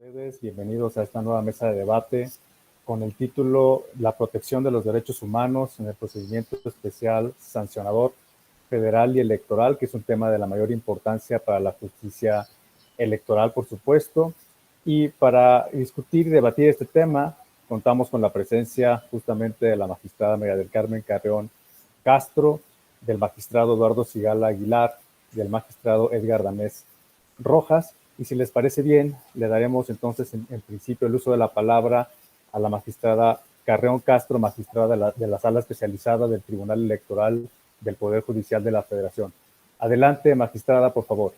ustedes, bienvenidos a esta nueva mesa de debate con el título La protección de los derechos humanos en el procedimiento especial sancionador federal y electoral, que es un tema de la mayor importancia para la justicia electoral, por supuesto. Y para discutir y debatir este tema, contamos con la presencia justamente de la magistrada María del Carmen Carreón Castro, del magistrado Eduardo Sigala Aguilar, del magistrado Edgar Danés Rojas. Y si les parece bien, le daremos entonces en principio el uso de la palabra a la magistrada Carreón Castro, magistrada de la Sala Especializada del Tribunal Electoral del Poder Judicial de la Federación. Adelante, magistrada, por favor.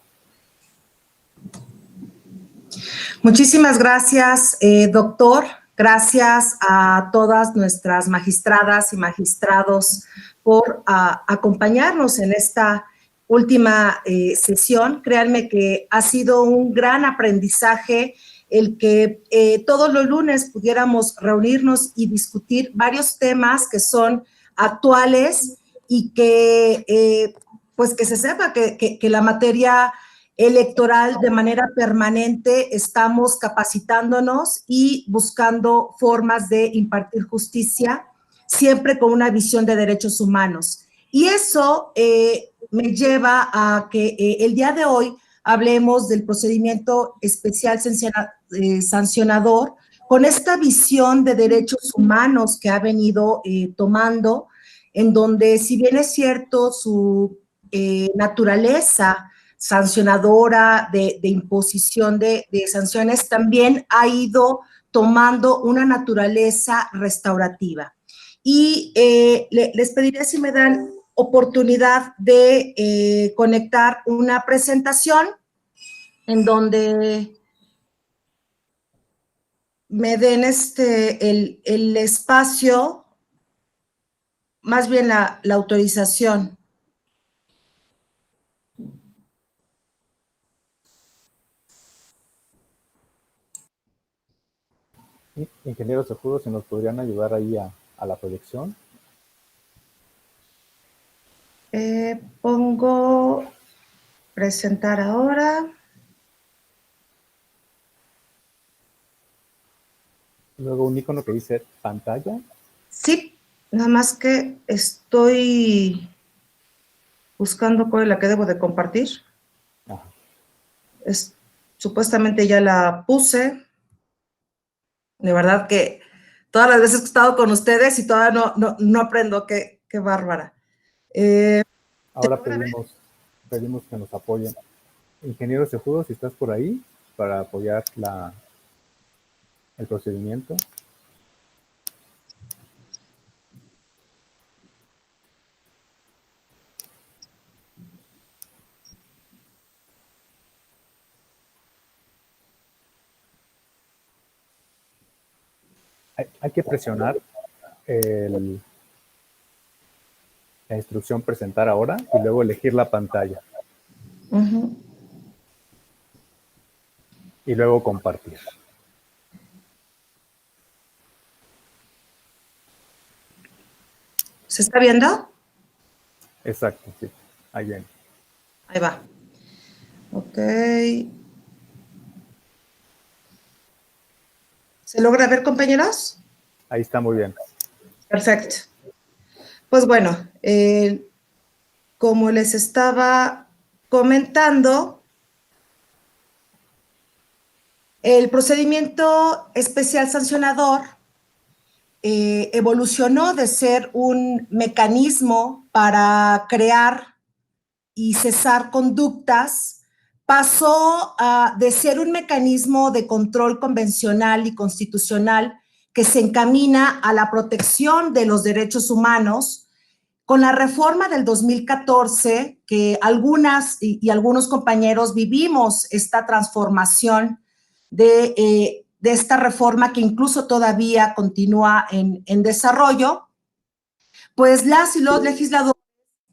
Muchísimas gracias, doctor. Gracias a todas nuestras magistradas y magistrados por acompañarnos en esta última sesión. Créanme que ha sido un gran aprendizaje el que todos los lunes pudiéramos reunirnos y discutir varios temas que son actuales y que, pues que se sepa que la materia electoral de manera permanente estamos capacitándonos y buscando formas de impartir justicia, siempre con una visión de derechos humanos. Y eso me lleva a que el día de hoy hablemos del procedimiento especial sancionador con esta visión de derechos humanos que ha venido tomando, en donde, si bien es cierto, su naturaleza sancionadora de imposición de sanciones, también ha ido tomando una naturaleza restaurativa. Y les pediré si me dan oportunidad de conectar una presentación en donde me den el espacio, más bien la autorización. Ingenieros de Judo, ¿se nos podrían ayudar ahí a la proyección? Pongo presentar ahora. Luego un icono que dice pantalla. Sí, nada más que estoy buscando cuál es la que debo de compartir. Ajá. Supuestamente ya la puse. De verdad que todas las veces que he estado con ustedes y todavía no aprendo, qué bárbara. Ahora pedimos que nos apoyen. Ingenieros de Judo, si estás por ahí, para apoyar el procedimiento. Hay que presionar la instrucción presentar ahora y luego elegir la pantalla. Uh-huh. Y luego compartir. ¿Se está viendo? Exacto, sí. Ahí viene. Ahí va. Ok. ¿Se logra ver, compañeros? Ahí está muy bien. Perfecto. Pues bueno, como les estaba comentando, el procedimiento especial sancionador evolucionó de ser un mecanismo para crear y cesar conductas, pasó de ser un mecanismo de control convencional y constitucional que se encamina a la protección de los derechos humanos. Con la reforma del 2014, que algunas y algunos compañeros vivimos esta transformación de esta reforma que incluso todavía continúa en desarrollo, pues las y los legisladores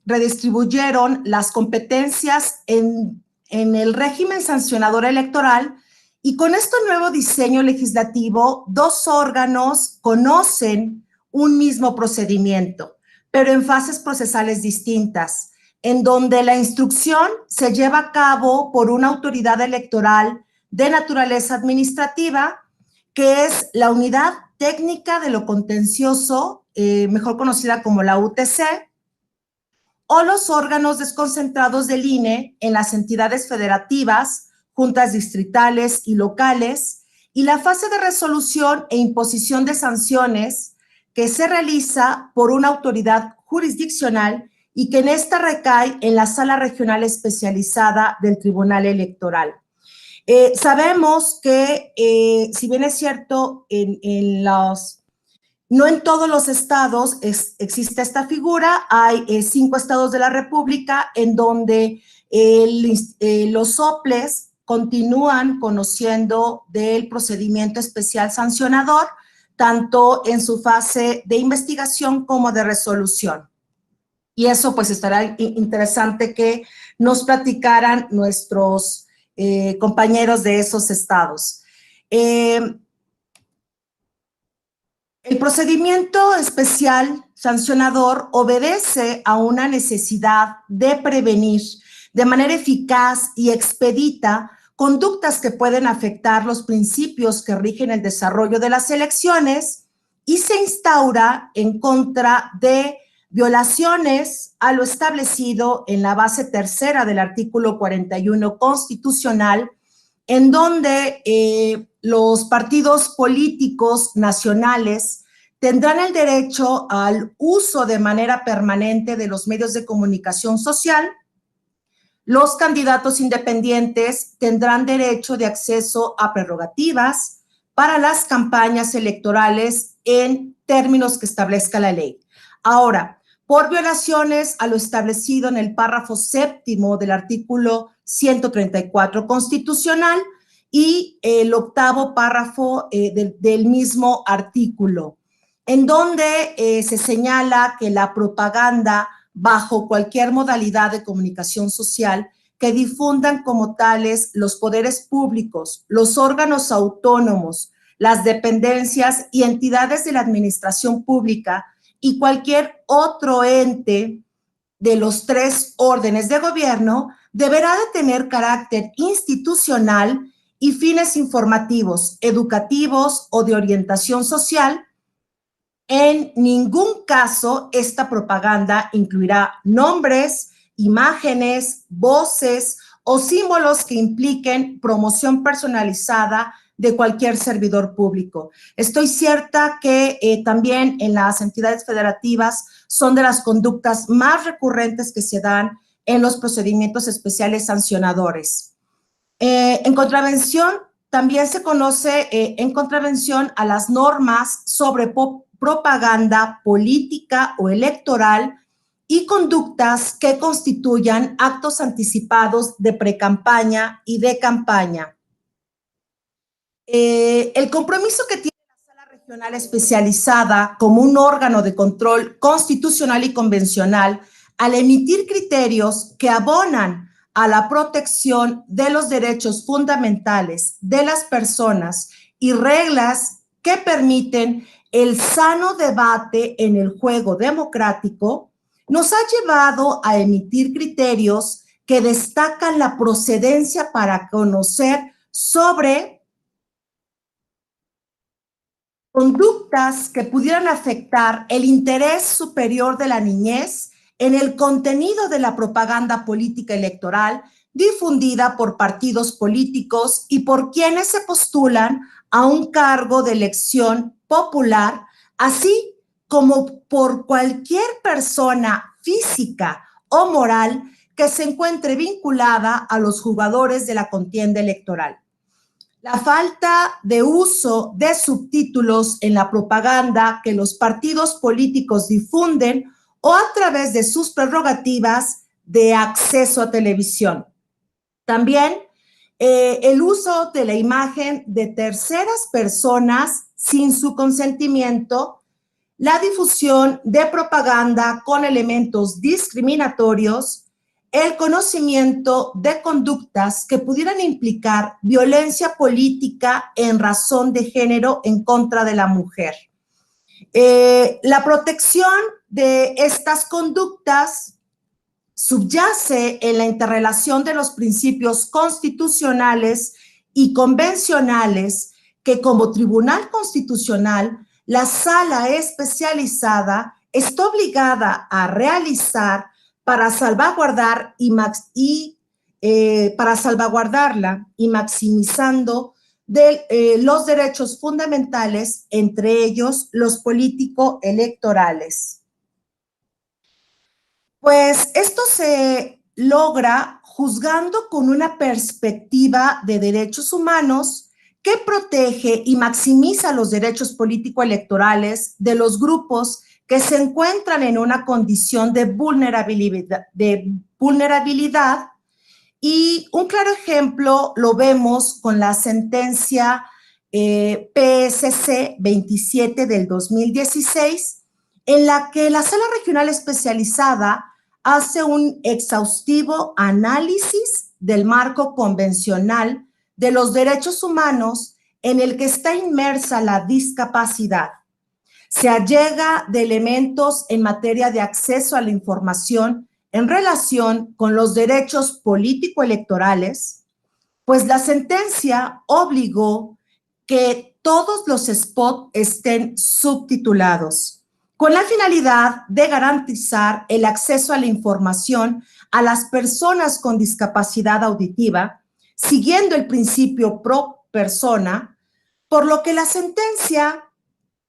redistribuyeron las competencias en el régimen sancionador electoral y con este nuevo diseño legislativo, dos órganos conocen un mismo procedimiento, pero en fases procesales distintas, en donde la instrucción se lleva a cabo por una autoridad electoral de naturaleza administrativa, que es la Unidad Técnica de lo Contencioso, mejor conocida como la UTC, o los órganos desconcentrados del INE en las entidades federativas, juntas distritales y locales, y la fase de resolución e imposición de sanciones que se realiza por una autoridad jurisdiccional y que en esta recae en la Sala Regional Especializada del Tribunal Electoral. Sabemos que, si bien es cierto, no en todos los estados existe esta figura, hay 5 estados de la República en donde los soples continúan conociendo del procedimiento especial sancionador, tanto en su fase de investigación como de resolución. Y eso pues estará interesante que nos platicaran nuestros compañeros de esos estados. El procedimiento especial sancionador obedece a una necesidad de prevenir de manera eficaz y expedita conductas que pueden afectar los principios que rigen el desarrollo de las elecciones y se instaura en contra de violaciones a lo establecido en la base tercera del artículo 41 constitucional, en donde los partidos políticos nacionales tendrán el derecho al uso de manera permanente de los medios de comunicación social. Los candidatos independientes tendrán derecho de acceso a prerrogativas para las campañas electorales en términos que establezca la ley. Ahora, por violaciones a lo establecido en el párrafo séptimo del artículo 134 constitucional y el octavo párrafo del mismo artículo, en donde se señala que la propaganda bajo cualquier modalidad de comunicación social que difundan como tales los poderes públicos, los órganos autónomos, las dependencias y entidades de la administración pública y cualquier otro ente de los 3 órdenes de gobierno deberá de tener carácter institucional y fines informativos, educativos o de orientación social. En ningún caso esta propaganda incluirá nombres, imágenes, voces o símbolos que impliquen promoción personalizada de cualquier servidor público. Estoy cierta que también en las entidades federativas son de las conductas más recurrentes que se dan en los procedimientos especiales sancionadores. En contravención, también se conoce en contravención a las normas sobre propaganda política o electoral y conductas que constituyan actos anticipados de precampaña y de campaña. El compromiso que tiene la Sala Regional Especializada como un órgano de control constitucional y convencional al emitir criterios que abonan a la protección de los derechos fundamentales de las personas y reglas que permiten el sano debate en el juego democrático, nos ha llevado a emitir criterios que destacan la procedencia para conocer sobre conductas que pudieran afectar el interés superior de la niñez en el contenido de la propaganda política electoral difundida por partidos políticos y por quienes se postulan a un cargo de elección popular, así como por cualquier persona física o moral que se encuentre vinculada a los jugadores de la contienda electoral. La falta de uso de subtítulos en la propaganda que los partidos políticos difunden o a través de sus prerrogativas de acceso a televisión. También el uso de la imagen de terceras personas sin su consentimiento, la difusión de propaganda con elementos discriminatorios, el conocimiento de conductas que pudieran implicar violencia política en razón de género en contra de la mujer. La protección de estas conductas subyace en la interrelación de los principios constitucionales y convencionales que como Tribunal Constitucional, la Sala Especializada está obligada a realizar para salvaguardar para salvaguardarla y maximizando los derechos fundamentales, entre ellos los político-electorales. Pues esto se logra juzgando con una perspectiva de derechos humanos que protege y maximiza los derechos político-electorales de los grupos que se encuentran en una condición de vulnerabilidad. Y un claro ejemplo lo vemos con la sentencia PSC 27 del 2016, en la que la Sala Regional Especializada hace un exhaustivo análisis del marco convencional de los derechos humanos en el que está inmersa la discapacidad. Se allega de elementos en materia de acceso a la información en relación con los derechos político-electorales, pues la sentencia obligó que todos los spots estén subtitulados, con la finalidad de garantizar el acceso a la información a las personas con discapacidad auditiva, siguiendo el principio pro persona, por lo que la sentencia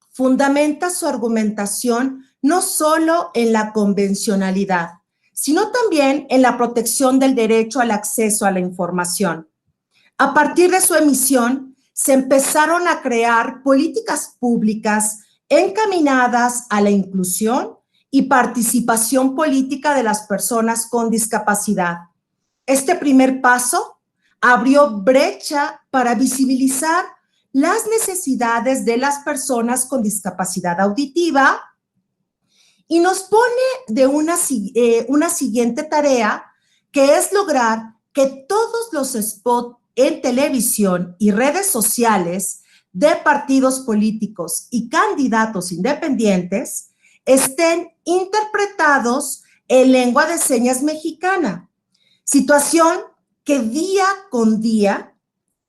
fundamenta su argumentación no solo en la convencionalidad, sino también en la protección del derecho al acceso a la información. A partir de su emisión, se empezaron a crear políticas públicas encaminadas a la inclusión y participación política de las personas con discapacidad. Este primer paso abrió brecha para visibilizar las necesidades de las personas con discapacidad auditiva y nos pone de una siguiente tarea, que es lograr que todos los spots en televisión y redes sociales de partidos políticos y candidatos independientes estén interpretados en lengua de señas mexicana, situación que día con día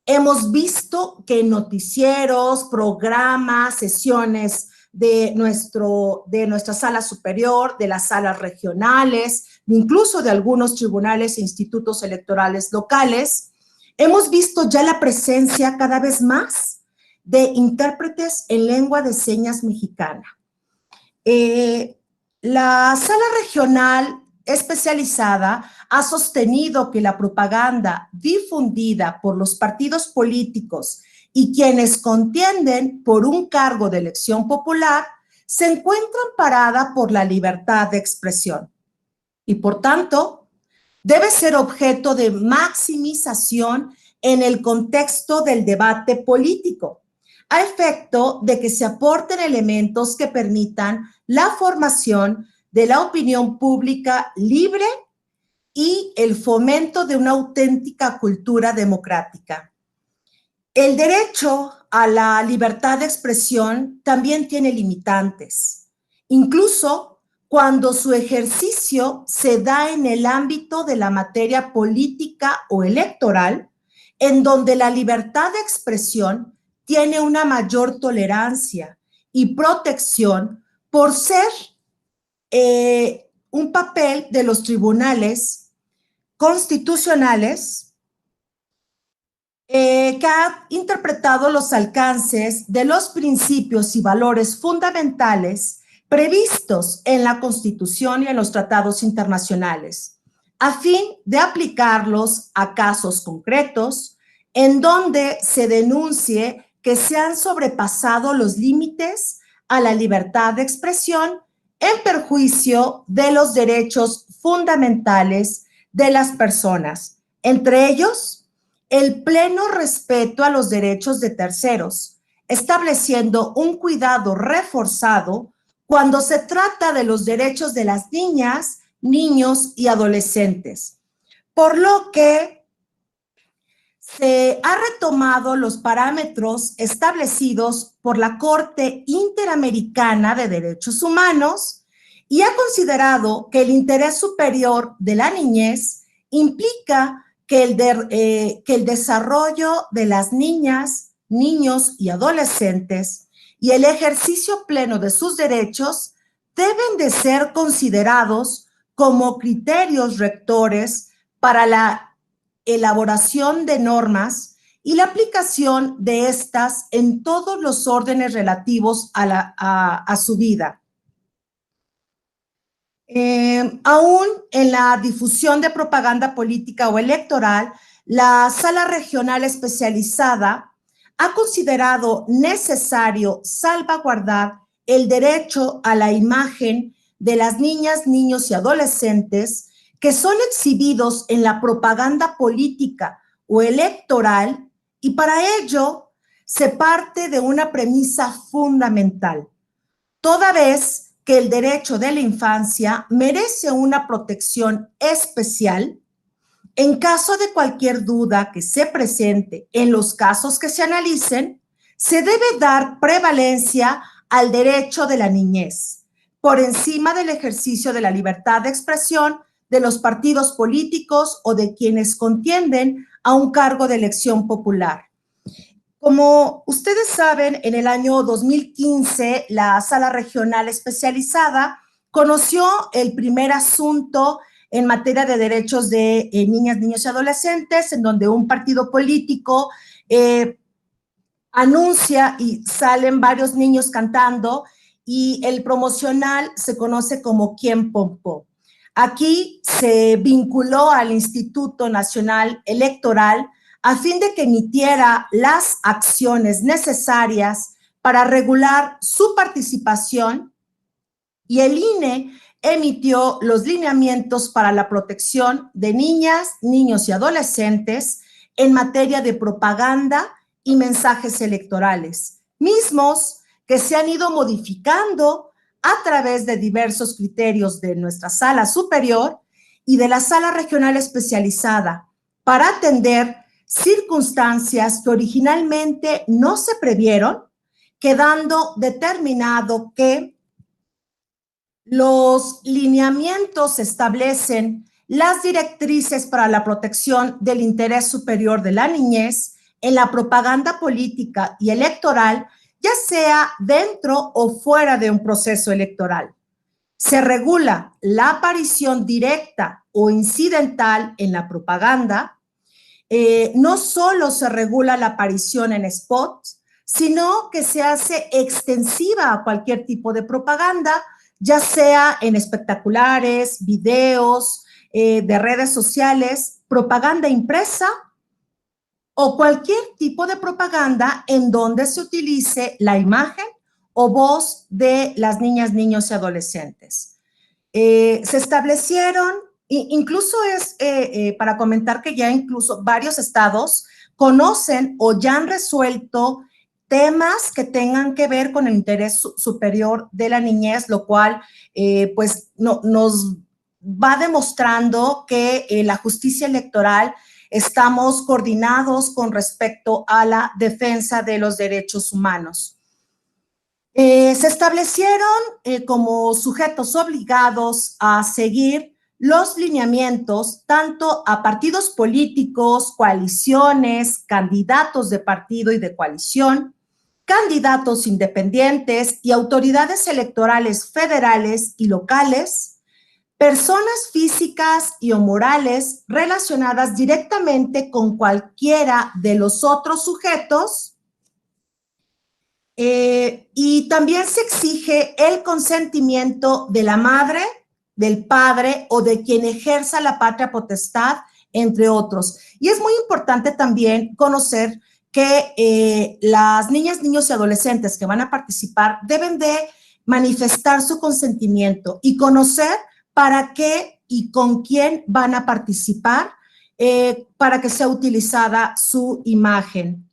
hemos visto que en noticieros, programas, sesiones de nuestra sala superior, de las salas regionales, incluso de algunos tribunales e institutos electorales locales, hemos visto ya la presencia cada vez más de intérpretes en lengua de señas mexicana. La sala regional especializada ha sostenido que la propaganda difundida por los partidos políticos y quienes contienden por un cargo de elección popular se encuentra amparada por la libertad de expresión y, por tanto, debe ser objeto de maximización en el contexto del debate político, a efecto de que se aporten elementos que permitan la formación de la opinión pública libre y el fomento de una auténtica cultura democrática. El derecho a la libertad de expresión también tiene limitantes, incluso cuando su ejercicio se da en el ámbito de la materia política o electoral, en donde la libertad de expresión tiene una mayor tolerancia y protección por ser un papel de los tribunales constitucionales que ha interpretado los alcances de los principios y valores fundamentales previstos en la Constitución y en los tratados internacionales, a fin de aplicarlos a casos concretos en donde se denuncie que se han sobrepasado los límites a la libertad de expresión en perjuicio de los derechos fundamentales de las personas, entre ellos el pleno respeto a los derechos de terceros, estableciendo un cuidado reforzado cuando se trata de los derechos de las niñas, niños y adolescentes, por lo que se ha retomado los parámetros establecidos por la Corte Interamericana de Derechos Humanos y ha considerado que el interés superior de la niñez implica que el desarrollo de las niñas, niños y adolescentes y el ejercicio pleno de sus derechos deben de ser considerados como criterios rectores para la elaboración de normas y la aplicación de estas en todos los órdenes relativos a su vida. Aún en la difusión de propaganda política o electoral, la Sala Regional Especializada ha considerado necesario salvaguardar el derecho a la imagen de las niñas, niños y adolescentes que son exhibidos en la propaganda política o electoral, y para ello se parte de una premisa fundamental. Toda vez que el derecho de la infancia merece una protección especial, en caso de cualquier duda que se presente en los casos que se analicen, se debe dar prevalencia al derecho de la niñez, por encima del ejercicio de la libertad de expresión de los partidos políticos o de quienes contienden a un cargo de elección popular. Como ustedes saben, en el año 2015, la Sala Regional Especializada conoció el primer asunto en materia de derechos de niñas, niños y adolescentes, en donde un partido político anuncia y salen varios niños cantando, y el promocional se conoce como Quién Pompó. Aquí se vinculó al Instituto Nacional Electoral a fin de que emitiera las acciones necesarias para regular su participación, y el INE emitió los lineamientos para la protección de niñas, niños y adolescentes en materia de propaganda y mensajes electorales, mismos que se han ido modificando a través de diversos criterios de nuestra Sala Superior y de la Sala Regional Especializada para atender circunstancias que originalmente no se previeron, quedando determinado que los lineamientos establecen las directrices para la protección del interés superior de la niñez en la propaganda política y electoral, ya sea dentro o fuera de un proceso electoral. Se regula la aparición directa o incidental en la propaganda. No solo se regula la aparición en spots, sino que se hace extensiva a cualquier tipo de propaganda, ya sea en espectaculares, videos, de redes sociales, propaganda impresa o cualquier tipo de propaganda en donde se utilice la imagen o voz de las niñas, niños y adolescentes. Se establecieron, incluso es para comentar que ya incluso varios estados conocen o ya han resuelto temas que tengan que ver con el interés superior de la niñez, lo cual pues nos va demostrando que la justicia electoral estamos coordinados con respecto a la defensa de los derechos humanos. Se establecieron como sujetos obligados a seguir los lineamientos tanto a partidos políticos, coaliciones, candidatos de partido y de coalición, candidatos independientes y autoridades electorales federales y locales, personas físicas y o morales relacionadas directamente con cualquiera de los otros sujetos. Y también se exige el consentimiento de la madre, del padre o de quien ejerza la patria potestad, entre otros. Y es muy importante también conocer que las niñas, niños y adolescentes que van a participar deben de manifestar su consentimiento y conocer para qué y con quién van a participar para que sea utilizada su imagen.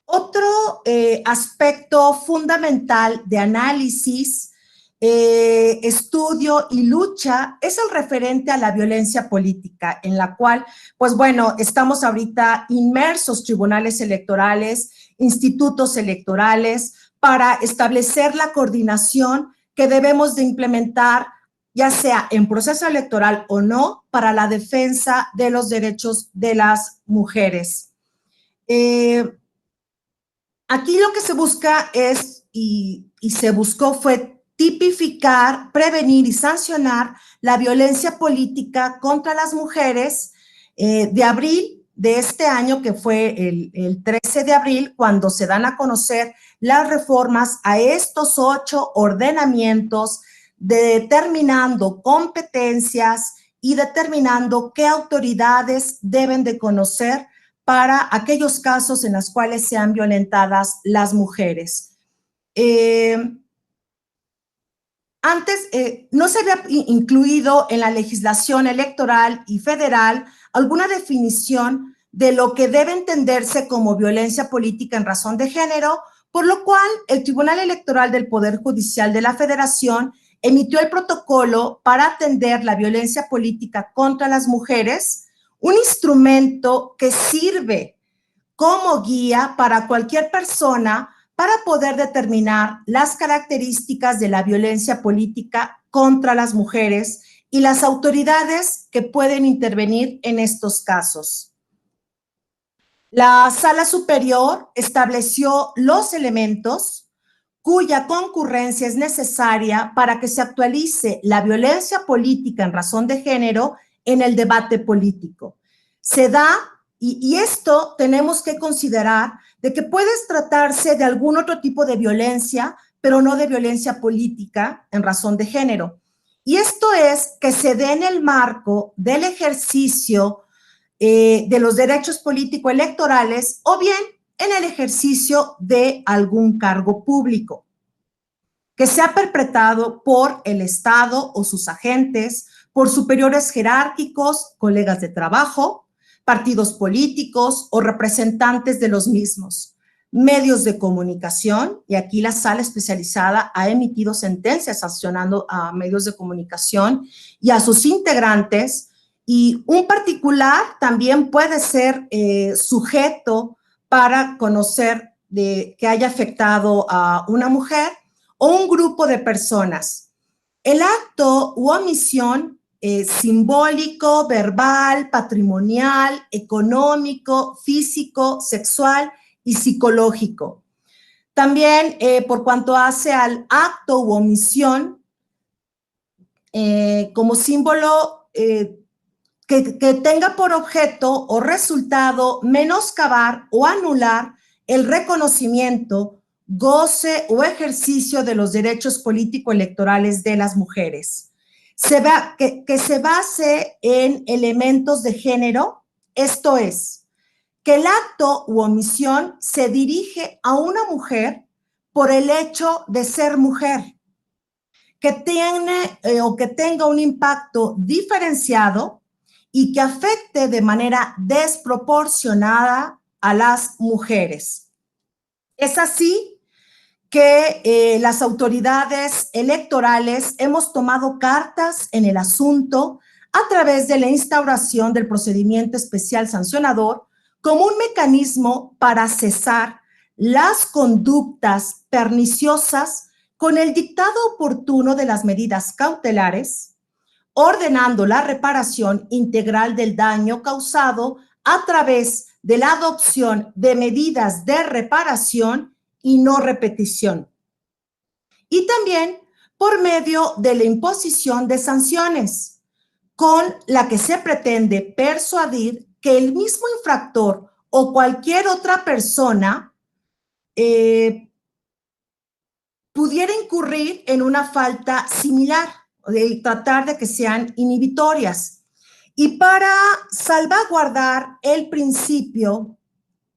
Otro aspecto fundamental de análisis, estudio y lucha es el referente a la violencia política, en la cual, pues bueno, estamos ahorita inmersos tribunales electorales, institutos electorales, para establecer la coordinación que debemos de implementar ya sea en proceso electoral o no, para la defensa de los derechos de las mujeres. Aquí lo que se busca es, y se buscó, fue tipificar, prevenir y sancionar la violencia política contra las mujeres de abril de este año, que fue el 13 de abril, cuando se dan a conocer las reformas a estos 8 ordenamientos, determinando competencias y determinando qué autoridades deben de conocer para aquellos casos en los cuales sean violentadas las mujeres. Antes no se había incluido en la legislación electoral y federal alguna definición de lo que debe entenderse como violencia política en razón de género, por lo cual el Tribunal Electoral del Poder Judicial de la Federación emitió el protocolo para atender la violencia política contra las mujeres, un instrumento que sirve como guía para cualquier persona para poder determinar las características de la violencia política contra las mujeres y las autoridades que pueden intervenir en estos casos. La Sala Superior estableció los elementos cuya concurrencia es necesaria para que se actualice la violencia política en razón de género en el debate político. Se da, y esto tenemos que considerar, de que puede tratarse de algún otro tipo de violencia, pero no de violencia política en razón de género. Y esto es que se dé en el marco del ejercicio de los derechos político-electorales o bien en el ejercicio de algún cargo público que sea perpetrado por el Estado o sus agentes, por superiores jerárquicos, colegas de trabajo, partidos políticos o representantes de los mismos, medios de comunicación, y aquí la sala especializada ha emitido sentencias sancionando a medios de comunicación y a sus integrantes, y un particular también puede ser sujeto para conocer que haya afectado a una mujer o un grupo de personas. El acto u omisión simbólico, verbal, patrimonial, económico, físico, sexual y psicológico. También por cuanto hace al acto u omisión como símbolo que tenga por objeto o resultado menoscabar o anular el reconocimiento, goce o ejercicio de los derechos político-electorales de las mujeres. Que se base en elementos de género, esto es, que el acto u omisión se dirige a una mujer por el hecho de ser mujer, que tiene o que tenga un impacto diferenciado y que afecte de manera desproporcionada a las mujeres. Es así que las autoridades electorales hemos tomado cartas en el asunto a través de la instauración del procedimiento especial sancionador como un mecanismo para cesar las conductas perniciosas con el dictado oportuno de las medidas cautelares, ordenando la reparación integral del daño causado a través de la adopción de medidas de reparación y no repetición. Y también por medio de la imposición de sanciones, con la que se pretende persuadir que el mismo infractor o cualquier otra persona pudiera incurrir en una falta similar, de tratar de que sean inhibitorias. Y para salvaguardar el principio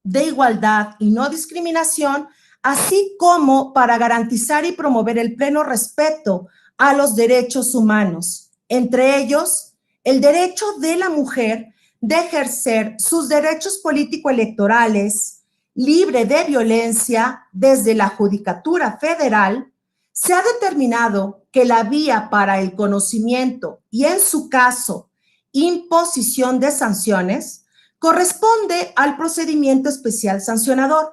de igualdad y no discriminación, así como para garantizar y promover el pleno respeto a los derechos humanos, entre ellos el derecho de la mujer de ejercer sus derechos político-electorales libre de violencia desde la Judicatura Federal, se ha determinado que la vía para el conocimiento y, en su caso, imposición de sanciones corresponde al procedimiento especial sancionador.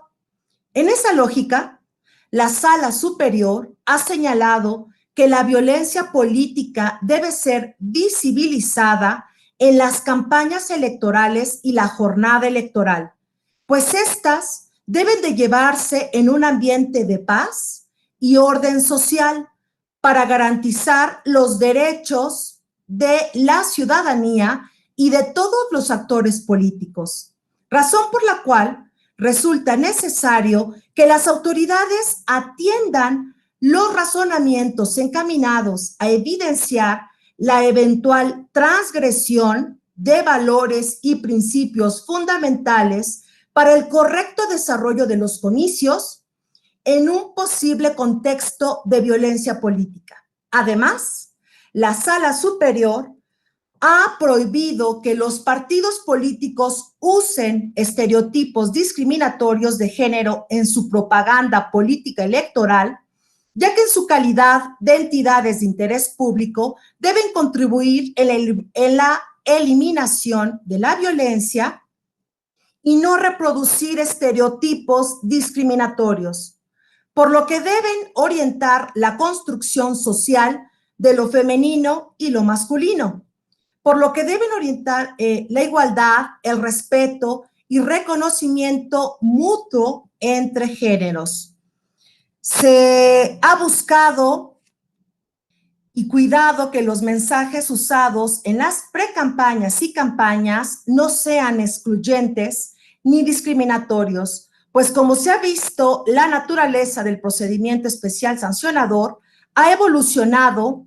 En esa lógica, la Sala Superior ha señalado que la violencia política debe ser visibilizada en las campañas electorales y la jornada electoral, pues estas deben de llevarse en un ambiente de paz y orden social para garantizar los derechos de la ciudadanía y de todos los actores políticos, razón por la cual resulta necesario que las autoridades atiendan los razonamientos encaminados a evidenciar la eventual transgresión de valores y principios fundamentales para el correcto desarrollo de los comicios en un posible contexto de violencia política. Además, la Sala Superior ha prohibido que los partidos políticos usen estereotipos discriminatorios de género en su propaganda política electoral, ya que en su calidad de entidades de interés público deben contribuir en la eliminación de la violencia y no reproducir estereotipos discriminatorios, por lo que deben orientar la construcción social de lo femenino y lo masculino, por lo que deben orientar la igualdad, el respeto y reconocimiento mutuo entre géneros. Se ha buscado y cuidado que los mensajes usados en las precampañas y campañas no sean excluyentes ni discriminatorios, pues como se ha visto, la naturaleza del procedimiento especial sancionador ha evolucionado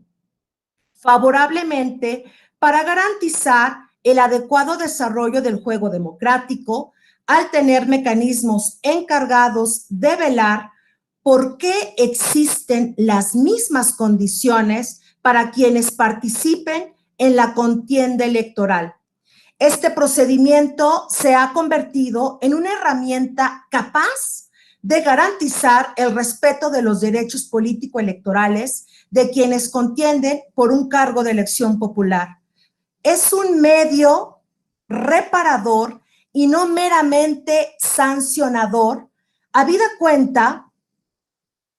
favorablemente para garantizar el adecuado desarrollo del juego democrático, al tener mecanismos encargados de velar por qué existen las mismas condiciones para quienes participen en la contienda electoral. Este procedimiento se ha convertido en una herramienta capaz de garantizar el respeto de los derechos político-electorales de quienes contienden por un cargo de elección popular. Es un medio reparador y no meramente sancionador, habida cuenta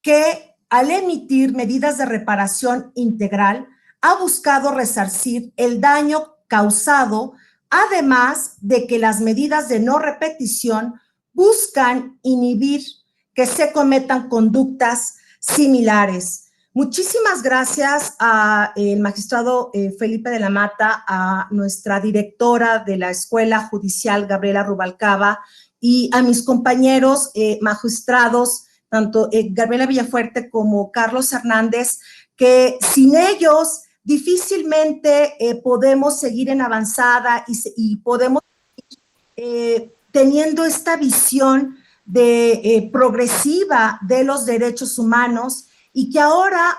que al emitir medidas de reparación integral ha buscado resarcir el daño causado, además de que las medidas de no repetición buscan inhibir que se cometan conductas similares. Muchísimas gracias al magistrado Felipe de la Mata, a nuestra directora de la Escuela Judicial, Gabriela Rubalcaba, y a mis compañeros magistrados, tanto Gabriela Villafuerte como Carlos Hernández, que sin ellos difícilmente podemos seguir en avanzada y podemos teniendo esta visión de progresiva de los derechos humanos, y que ahora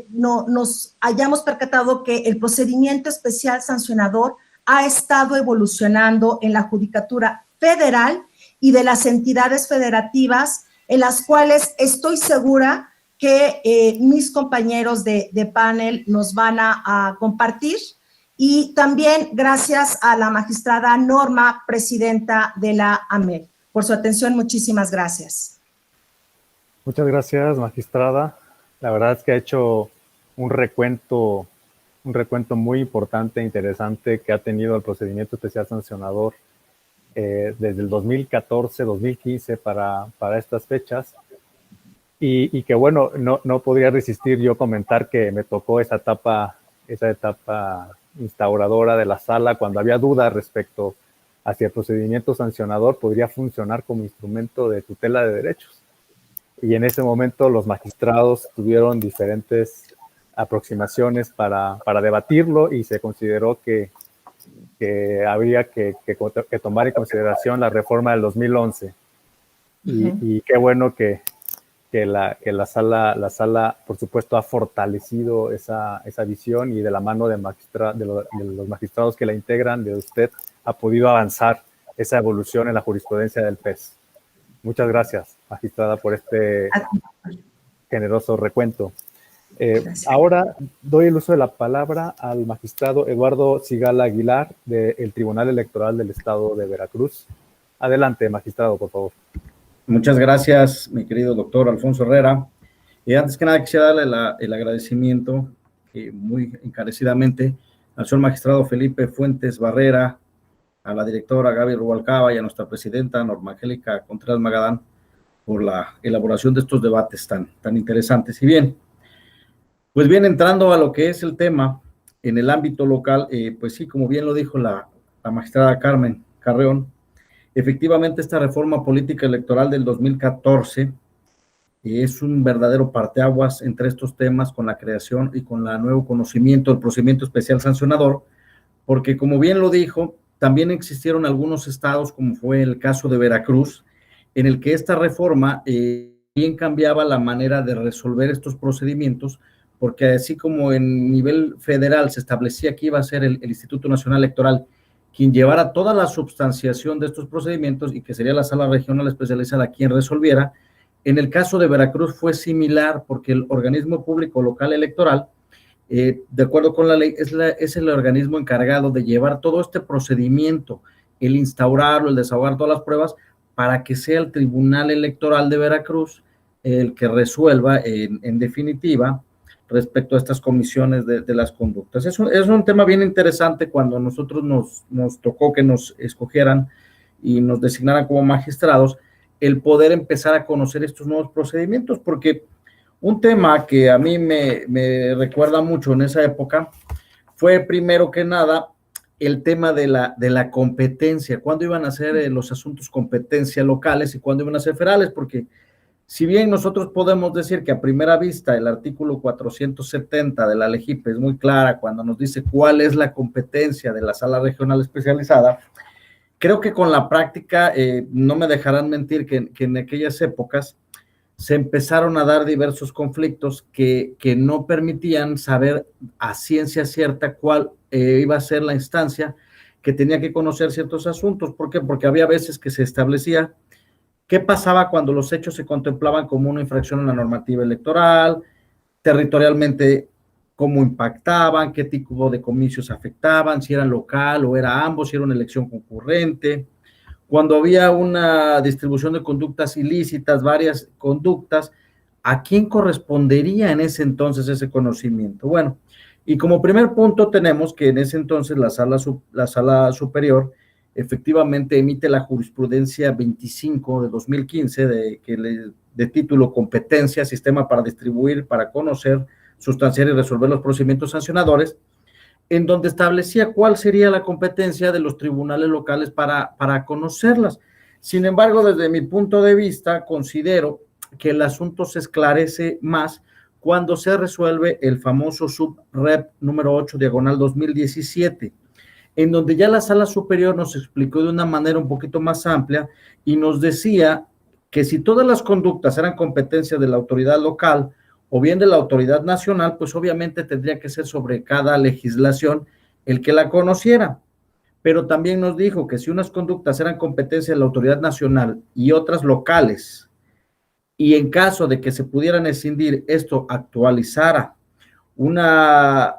nos hayamos percatado que el procedimiento especial sancionador ha estado evolucionando en la Judicatura Federal y de las entidades federativas, en las cuales estoy segura que mis compañeros de panel nos van a compartir. Y también gracias a la magistrada Norma, presidenta de la AMEL. Por su atención, muchísimas gracias. Muchas gracias, magistrada. La verdad es que ha hecho un recuento muy importante e interesante que ha tenido el procedimiento especial sancionador desde el 2014, 2015 para estas fechas. Y que bueno, no podría resistir yo comentar que me tocó esa etapa instauradora de la sala cuando había dudas respecto a si el procedimiento sancionador podría funcionar como instrumento de tutela de derechos. Y en ese momento los magistrados tuvieron diferentes aproximaciones para debatirlo y se consideró que habría que tomar en consideración la reforma del 2011. Y qué bueno que la sala, por supuesto, ha fortalecido esa visión y de la mano de los magistrados que la integran, de usted, ha podido avanzar esa evolución en la jurisprudencia del PES. Muchas gracias, magistrada, por este generoso recuento. Ahora doy el uso de la palabra al magistrado Eduardo Sigala Aguilar del Tribunal Electoral del Estado de Veracruz. Adelante, magistrado, por favor. Muchas gracias, mi querido doctor Alfonso Herrera. Antes que nada quisiera darle el agradecimiento muy encarecidamente al señor magistrado Felipe Fuentes Barrera, a la directora Gaby Rubalcaba y a nuestra presidenta Norma Angélica Contreras Magadán por la elaboración de estos debates tan interesantes. Y bien, pues bien, entrando a lo que es el tema en el ámbito local, pues sí, como bien lo dijo la magistrada Carmen Carreón, efectivamente esta reforma política electoral del 2014 es un verdadero parteaguas entre estos temas con la creación y con el nuevo conocimiento del procedimiento especial sancionador, porque como bien lo dijo, también existieron algunos estados, como fue el caso de Veracruz, en el que esta reforma bien cambiaba la manera de resolver estos procedimientos, porque así como en nivel federal se establecía que iba a ser el Instituto Nacional Electoral quien llevara toda la substanciación de estos procedimientos y que sería la sala regional especializada quien resolviera, en el caso de Veracruz fue similar, porque el organismo público local electoral, de acuerdo con la ley, es el organismo encargado de llevar todo este procedimiento, el instaurarlo, el desahogar todas las pruebas, para que sea el Tribunal Electoral de Veracruz el que resuelva en definitiva respecto a estas comisiones de las conductas. Es un tema bien interesante cuando nosotros nos tocó que nos escogieran y nos designaran como magistrados, el poder empezar a conocer estos nuevos procedimientos, porque un tema que a mí me recuerda mucho en esa época fue primero que nada el tema de la competencia, cuándo iban a ser los asuntos competencia locales y cuándo iban a ser federales, porque si bien nosotros podemos decir que a primera vista el artículo 470 de la LEGIP es muy clara cuando nos dice cuál es la competencia de la sala regional especializada, creo que con la práctica, no me dejarán mentir que en aquellas épocas se empezaron a dar diversos conflictos que no permitían saber a ciencia cierta cuál iba a ser la instancia que tenía que conocer ciertos asuntos. ¿Por qué? Porque había veces que se establecía qué pasaba cuando los hechos se contemplaban como una infracción en la normativa electoral, territorialmente cómo impactaban, qué tipo de comicios afectaban, si era local o era ambos, si era una elección concurrente, cuando había una distribución de conductas ilícitas, varias conductas, ¿a quién correspondería en ese entonces ese conocimiento? Bueno, y como primer punto tenemos que en ese entonces la sala superior efectivamente emite la jurisprudencia 25 de 2015 de título Competencia, Sistema para Distribuir, para Conocer, Sustanciar y Resolver los Procedimientos Sancionadores, en donde establecía cuál sería la competencia de los tribunales locales para conocerlas. Sin embargo, desde mi punto de vista, considero que el asunto se esclarece más cuando se resuelve el famoso SUB-REP número 8, diagonal 2017, en donde ya la sala superior nos explicó de una manera un poquito más amplia y nos decía que si todas las conductas eran competencia de la autoridad local o bien de la autoridad nacional, pues obviamente tendría que ser sobre cada legislación el que la conociera. Pero también nos dijo que si unas conductas eran competencia de la autoridad nacional y otras locales, y en caso de que se pudieran escindir, esto actualizara una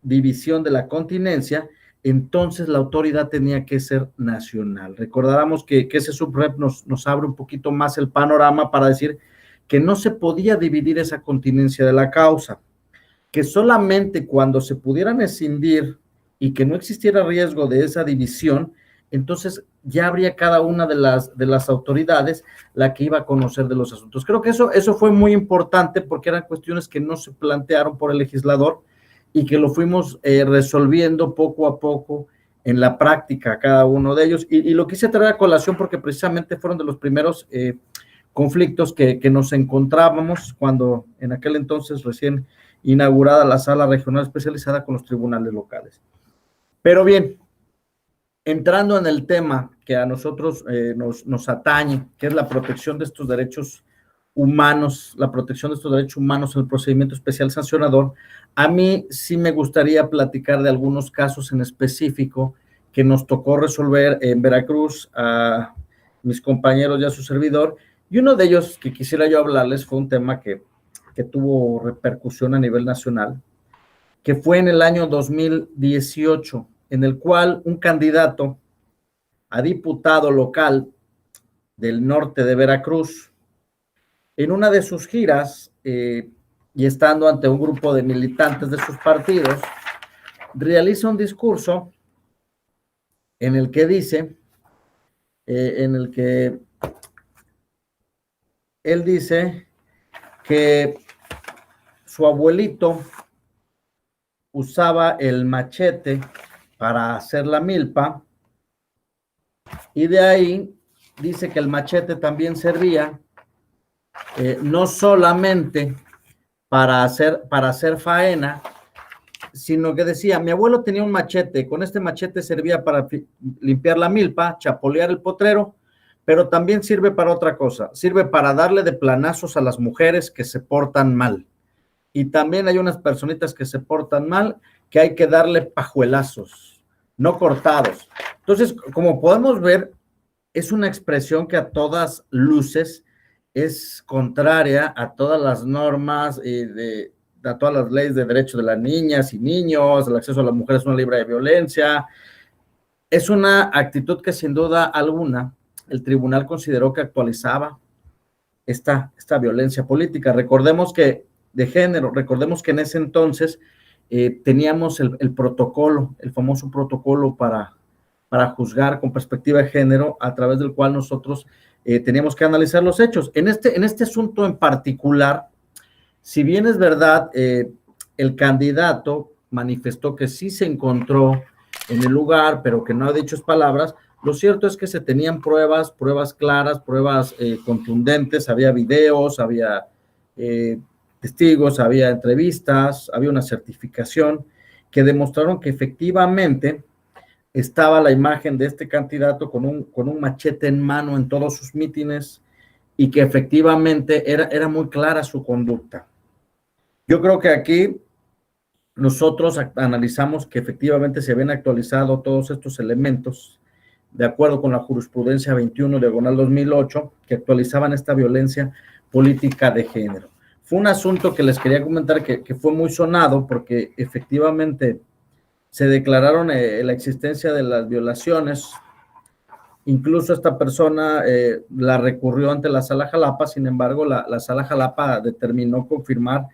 división de la continencia, entonces la autoridad tenía que ser nacional. Recordaremos que ese subrep nos abre un poquito más el panorama para decir que no se podía dividir esa continencia de la causa, que solamente cuando se pudieran escindir y que no existiera riesgo de esa división, entonces ya habría cada una de las autoridades la que iba a conocer de los asuntos. Creo que eso fue muy importante porque eran cuestiones que no se plantearon por el legislador y que lo fuimos resolviendo poco a poco en la práctica cada uno de ellos. Y lo quise traer a colación porque precisamente fueron de los primeros conflictos que nos encontrábamos cuando en aquel entonces recién inaugurada la sala regional especializada con los tribunales locales. Pero bien, entrando en el tema que a nosotros nos atañe, que es la protección de estos derechos humanos, la protección de estos derechos humanos en el procedimiento especial sancionador, a mí sí me gustaría platicar de algunos casos en específico que nos tocó resolver en Veracruz a mis compañeros y a su servidor, y uno de ellos que quisiera yo hablarles fue un tema que tuvo repercusión a nivel nacional, que fue en el año 2018, en el cual un candidato a diputado local del norte de Veracruz, en una de sus giras, y estando ante un grupo de militantes de sus partidos, realiza un discurso en el que dice, él dice que su abuelito usaba el machete para hacer la milpa, y de ahí dice que el machete también servía no solamente para hacer faena, sino que decía, mi abuelo tenía un machete, con este machete servía para limpiar la milpa, chapolear el potrero, pero también sirve para otra cosa, sirve para darle de planazos a las mujeres que se portan mal. Y también hay unas personitas que se portan mal, que hay que darle pajuelazos, no cortados. Entonces, como podemos ver, es una expresión que a todas luces es contraria a todas las normas a todas las leyes de derechos de las niñas y niños, el acceso a las mujeres es una libre de violencia. Es una actitud que sin duda alguna el tribunal consideró que actualizaba esta violencia política. Recordemos que de género, recordemos que en ese entonces teníamos el protocolo, el famoso protocolo para juzgar con perspectiva de género, a través del cual nosotros teníamos que analizar los hechos. En este asunto en particular, si bien es verdad, el candidato manifestó que sí se encontró en el lugar, pero que no ha dicho palabras, lo cierto es que se tenían pruebas claras, pruebas contundentes, había videos, había testigos, había entrevistas, había una certificación que demostraron que efectivamente estaba la imagen de este candidato con un machete en mano en todos sus mítines, y que efectivamente era muy clara su conducta. Yo creo que aquí nosotros analizamos que efectivamente se habían actualizado todos estos elementos de acuerdo con la jurisprudencia 21/2008, que actualizaban esta violencia política de género. Fue un asunto que les quería comentar que fue muy sonado, porque efectivamente se declararon la existencia de las violaciones. Incluso esta persona la recurrió ante la Sala Jalapa, sin embargo, la Sala Jalapa determinó confirmar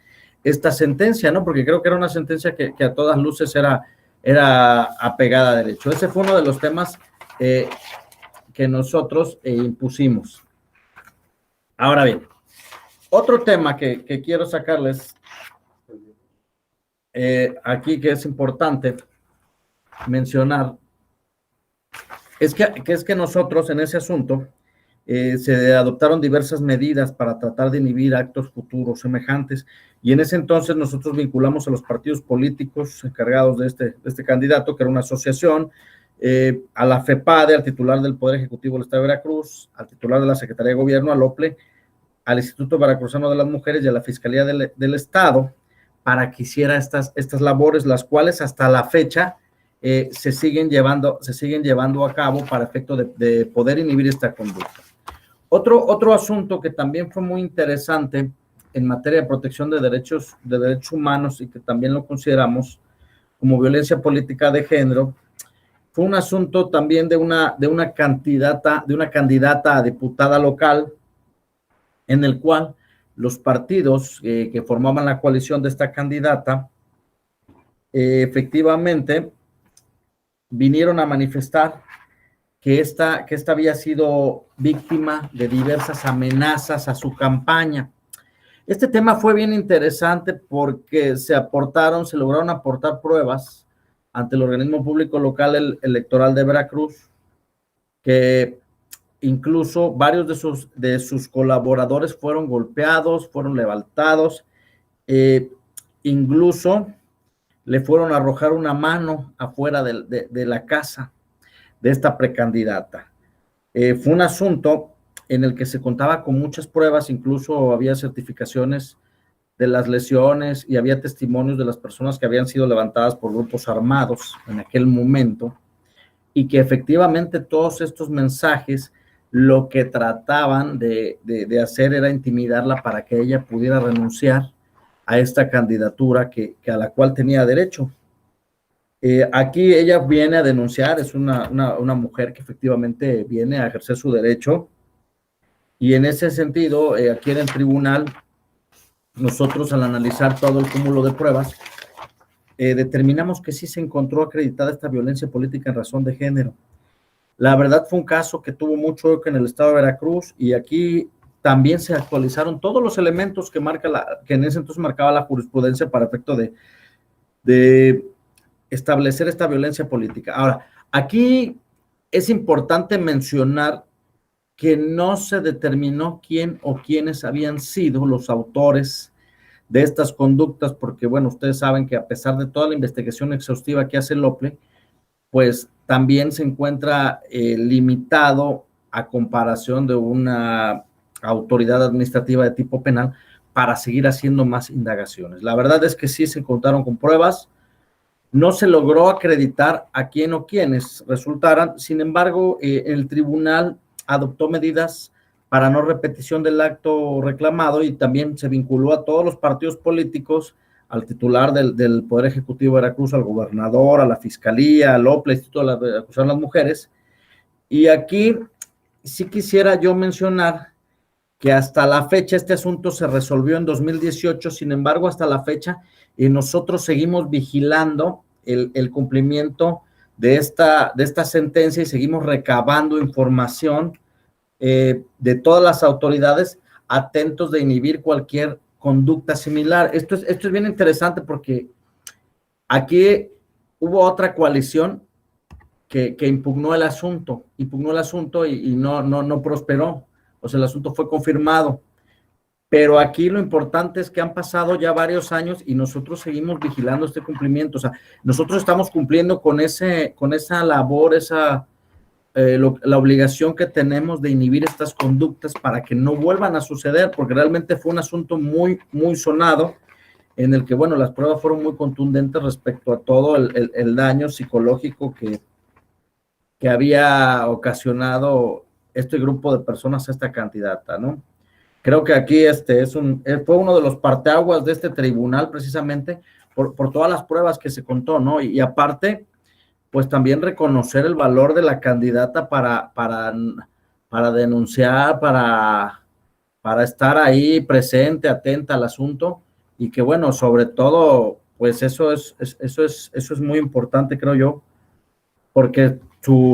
esta sentencia, ¿no? Porque creo que era una sentencia que a todas luces era apegada a derecho. Ese fue uno de los temas que nosotros impusimos. Ahora bien, otro tema que quiero sacarles aquí, que es importante mencionar, es que nosotros en ese asunto se adoptaron diversas medidas para tratar de inhibir actos futuros semejantes, y en ese entonces nosotros vinculamos a los partidos políticos encargados de este candidato, que era una asociación, a la FEPADE, al titular del Poder Ejecutivo del Estado de Veracruz, al titular de la Secretaría de Gobierno, al OPLE, al Instituto Veracruzano de las Mujeres y a la Fiscalía del Estado, para que hiciera estas labores, las cuales hasta la fecha se siguen llevando a cabo para efecto de poder inhibir esta conducta. Otro asunto que también fue muy interesante en materia de protección de derechos humanos, y que también lo consideramos como violencia política de género, fue un asunto también de una candidata a diputada local, en el cual los partidos que formaban la coalición de esta candidata efectivamente vinieron a manifestar que esta había sido víctima de diversas amenazas a su campaña. Este tema fue bien interesante porque se lograron aportar pruebas ante el organismo público local electoral de Veracruz, que incluso varios de sus colaboradores fueron golpeados, fueron levantados, incluso le fueron a arrojar una mano afuera de la casa de esta precandidata. Fue un asunto en el que se contaba con muchas pruebas, incluso había certificaciones de las lesiones y había testimonios de las personas que habían sido levantadas por grupos armados en aquel momento, y que efectivamente todos estos mensajes lo que trataban de hacer era intimidarla para que ella pudiera renunciar a esta candidatura a la cual tenía derecho. Aquí ella viene a denunciar, es una mujer que efectivamente viene a ejercer su derecho, y en ese sentido, aquí en el tribunal nosotros al analizar todo el cúmulo de pruebas, determinamos que sí se encontró acreditada esta violencia política en razón de género. La verdad fue un caso que tuvo mucho eco en el estado de Veracruz, y aquí también se actualizaron todos los elementos que en ese entonces marcaba la jurisprudencia para efecto de establecer esta violencia política. Ahora, aquí es importante mencionar que no se determinó quién o quiénes habían sido los autores de estas conductas, porque, bueno, ustedes saben que a pesar de toda la investigación exhaustiva que hace el OPLE, pues también se encuentra limitado a comparación de una autoridad administrativa de tipo penal para seguir haciendo más indagaciones. La verdad es que sí se encontraron con pruebas, no se logró acreditar a quién o quiénes resultaran. Sin embargo, el tribunal adoptó medidas para no repetición del acto reclamado, y también se vinculó a todos los partidos políticos, al titular del Poder Ejecutivo de Veracruz, al gobernador, a la Fiscalía, al OPLE, Instituto de Acusación de las Mujeres. Y aquí sí quisiera yo mencionar que hasta la fecha este asunto se resolvió en 2018, sin embargo, hasta la fecha, y nosotros seguimos vigilando el cumplimiento de esta sentencia, y seguimos recabando información de todas las autoridades, atentos de inhibir cualquier conducta similar. Esto es bien interesante, porque aquí hubo otra coalición que impugnó el asunto y no prosperó. O sea, el asunto fue confirmado. Pero aquí lo importante es que han pasado ya varios años y nosotros seguimos vigilando este cumplimiento. O sea, nosotros estamos cumpliendo con esa labor, la obligación que tenemos de inhibir estas conductas para que no vuelvan a suceder, porque realmente fue un asunto muy, muy sonado, en el que, bueno, las pruebas fueron muy contundentes respecto a todo el daño psicológico que había ocasionado este grupo de personas a esta candidata, ¿no? Creo que aquí fue uno de los parteaguas de este tribunal, precisamente por todas las pruebas que se contó, ¿no? Y aparte, pues también reconocer el valor de la candidata para denunciar, para estar ahí presente, atenta al asunto, y que, bueno, sobre todo, pues eso es muy importante, creo yo, porque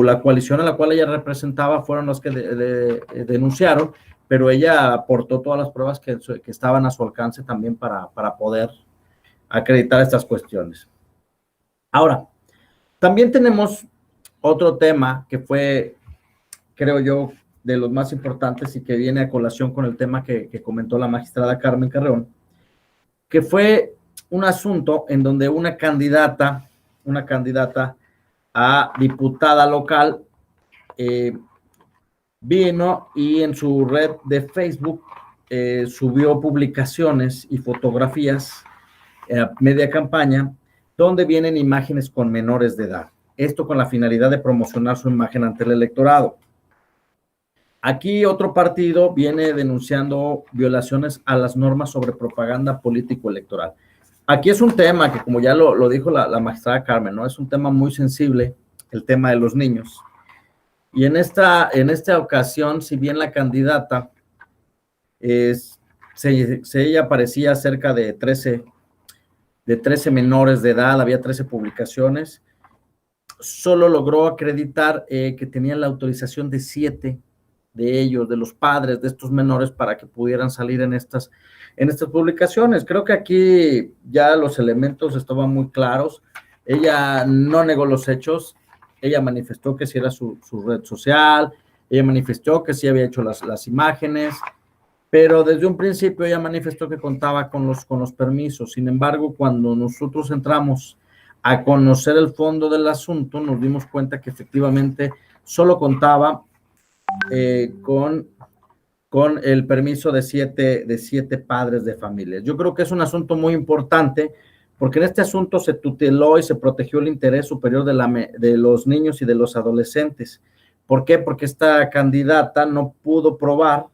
la coalición a la cual ella representaba fueron los que denunciaron, pero ella aportó todas las pruebas que estaban a su alcance también para poder acreditar estas cuestiones. Ahora, también tenemos otro tema que fue, creo yo, de los más importantes, y que viene a colación con el tema que comentó la magistrada Carmen Carreón, que fue un asunto en donde una candidata a diputada local vino y en su red de Facebook subió publicaciones y fotografías media campaña, donde vienen imágenes con menores de edad. Esto con la finalidad de promocionar su imagen ante el electorado. Aquí otro partido viene denunciando violaciones a las normas sobre propaganda político-electoral. Aquí es un tema que, como ya lo dijo la magistrada Carmen, ¿no? Es un tema muy sensible, el tema de los niños. Y en esta ocasión, si bien la candidata, ella parecía cerca de 13 menores de edad, había 13 publicaciones, solo logró acreditar que tenían la autorización de 7 de ellos, de los padres de estos menores, para que pudieran salir en estas publicaciones. Creo que aquí ya los elementos estaban muy claros. Ella no negó los hechos, ella manifestó que sí era su red social, ella manifestó que sí había hecho las imágenes, pero desde un principio ella manifestó que contaba con los permisos. Sin embargo, cuando nosotros entramos a conocer el fondo del asunto, nos dimos cuenta que efectivamente solo contaba con el permiso de siete padres de familia. Yo creo que es un asunto muy importante, porque en este asunto se tuteló y se protegió el interés superior de los niños y de los adolescentes. ¿Por qué? Porque esta candidata no pudo probar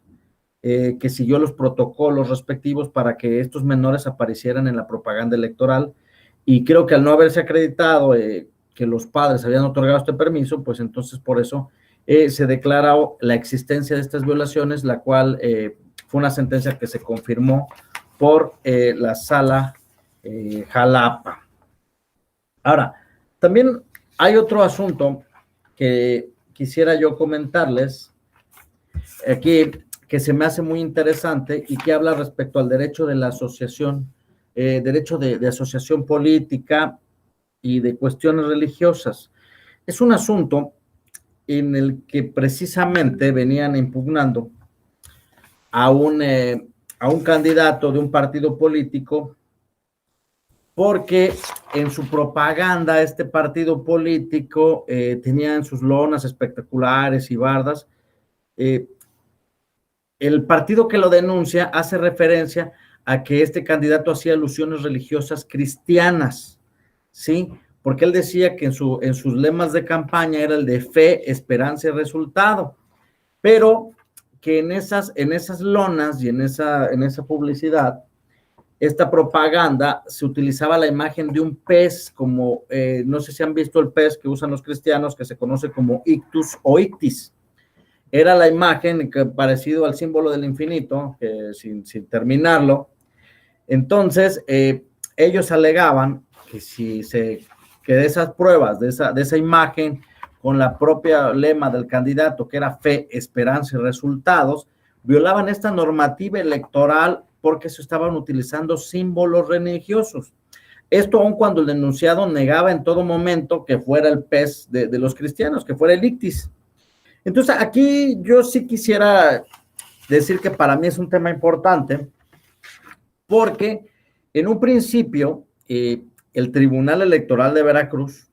que siguió los protocolos respectivos para que estos menores aparecieran en la propaganda electoral, y creo que al no haberse acreditado que los padres habían otorgado este permiso, pues entonces por eso se declaró la existencia de estas violaciones, la cual fue una sentencia que se confirmó por la Sala Jalapa. Ahora, también hay otro asunto que quisiera yo comentarles aquí, que se me hace muy interesante y que habla respecto al derecho de la asociación, derecho de asociación política y de cuestiones religiosas. Es un asunto en el que precisamente venían impugnando a un candidato de un partido político, porque en su propaganda este partido político tenía en sus lonas espectaculares y bardas. El partido que lo denuncia hace referencia a que este candidato hacía alusiones religiosas cristianas, ¿sí? Porque él decía que en sus lemas de campaña era el de fe, esperanza y resultado, pero que en esas lonas y en esa publicidad, esta propaganda, se utilizaba la imagen de un pez, como, no sé si han visto el pez que usan los cristianos, que se conoce como ictus o ictis. Era la imagen que parecido al símbolo del infinito, sin terminarlo. Entonces, ellos alegaban que que de esas pruebas, de esa imagen, con la propia lema del candidato, que era fe, esperanza y resultados, violaban esta normativa electoral porque se estaban utilizando símbolos religiosos. Esto aun cuando el denunciado negaba en todo momento que fuera el pez de los cristianos, que fuera el ictis. Entonces, aquí yo sí quisiera decir que para mí es un tema importante, porque en un principio el Tribunal Electoral de Veracruz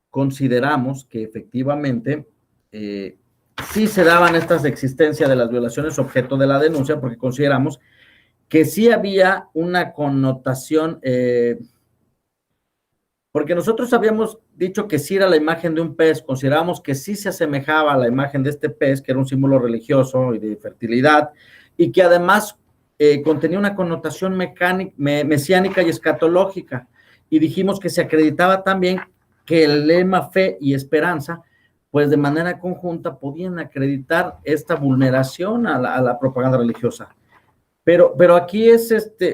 consideramos que efectivamente sí se daban estas de existencia de las violaciones objeto de la denuncia, porque consideramos que sí había una connotación, porque nosotros habíamos dicho que sí era la imagen de un pez, considerábamos que sí se asemejaba a la imagen de este pez, que era un símbolo religioso y de fertilidad, y que además contenía una connotación mesiánica y escatológica, y dijimos que se acreditaba también que el lema fe y esperanza, pues de manera conjunta podían acreditar esta vulneración a la propaganda religiosa. Pero aquí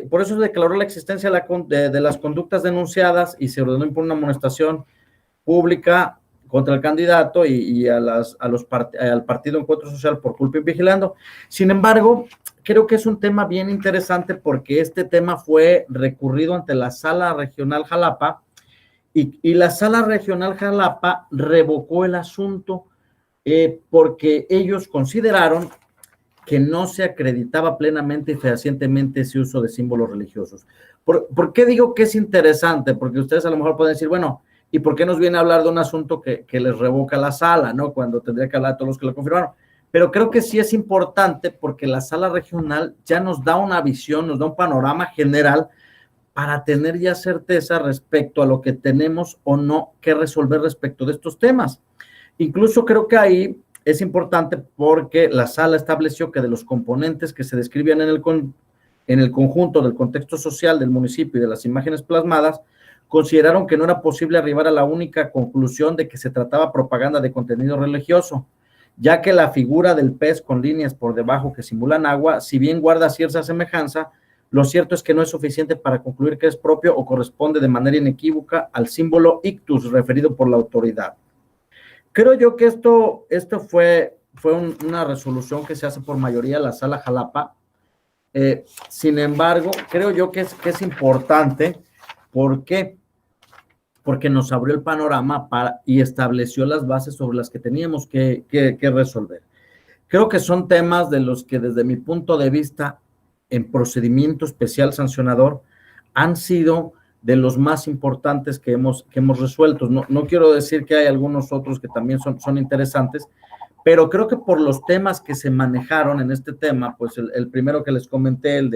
por eso se declaró la existencia de las conductas denunciadas y se ordenó imponer una amonestación pública contra el candidato y al Partido Encuentro Social por culpa invigilando. Sin embargo, creo que es un tema bien interesante, porque este tema fue recurrido ante la Sala Regional Jalapa, y la Sala Regional Jalapa revocó el asunto porque ellos consideraron que no se acreditaba plenamente y fehacientemente ese uso de símbolos religiosos. ¿Por qué digo que es interesante? Porque ustedes a lo mejor pueden decir, bueno, ¿y por qué nos viene a hablar de un asunto que les revoca la sala, ¿no? Cuando tendría que hablar de todos los que lo confirmaron. Pero creo que sí es importante, porque la sala regional ya nos da una visión, nos da un panorama general para tener ya certeza respecto a lo que tenemos o no que resolver respecto de estos temas. Incluso creo que ahí es importante, porque la sala estableció que de los componentes que se describían en el conjunto del contexto social del municipio y de las imágenes plasmadas, consideraron que no era posible arribar a la única conclusión de que se trataba propaganda de contenido religioso, ya que la figura del pez con líneas por debajo que simulan agua, si bien guarda cierta semejanza, lo cierto es que no es suficiente para concluir que es propio o corresponde de manera inequívoca al símbolo ictus referido por la autoridad. Creo yo que esto fue una resolución que se hace por mayoría la Sala Jalapa. Sin embargo, creo yo que es importante. ¿Por qué? Porque nos abrió el panorama y estableció las bases sobre las que teníamos que resolver. Creo que son temas de los que, desde mi punto de vista, en procedimiento especial sancionador, han sido de los más importantes que hemos resuelto. No quiero decir que hay algunos otros que también son interesantes, pero creo que por los temas que se manejaron en este tema, pues el primero que les comenté, el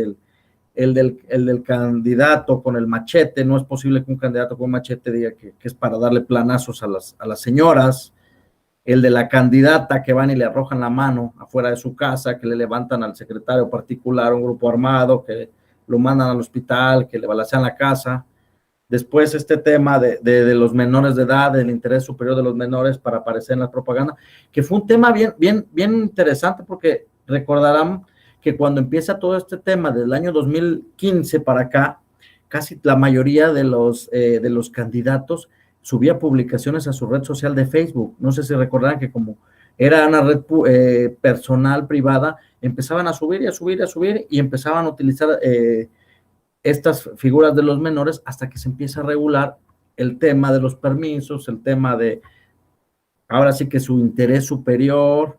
del candidato con el machete. No es posible que un candidato con un machete diga que es para darle planazos a las señoras. El de la candidata que van y le arrojan la mano afuera de su casa, que le levantan al secretario particular, un grupo armado, que lo mandan al hospital, que le balacean la casa. Después este tema de los menores de edad, del interés superior de los menores para aparecer en la propaganda, que fue un tema bien interesante, porque recordarán que cuando empieza todo este tema del año 2015 para acá, casi la mayoría de los candidatos subía publicaciones a su red social de Facebook. No sé si recordarán que como era una red personal, privada, empezaban a subir y a subir y a subir y empezaban a utilizar estas figuras de los menores hasta que se empieza a regular el tema de los permisos, el tema de, ahora sí que su interés superior.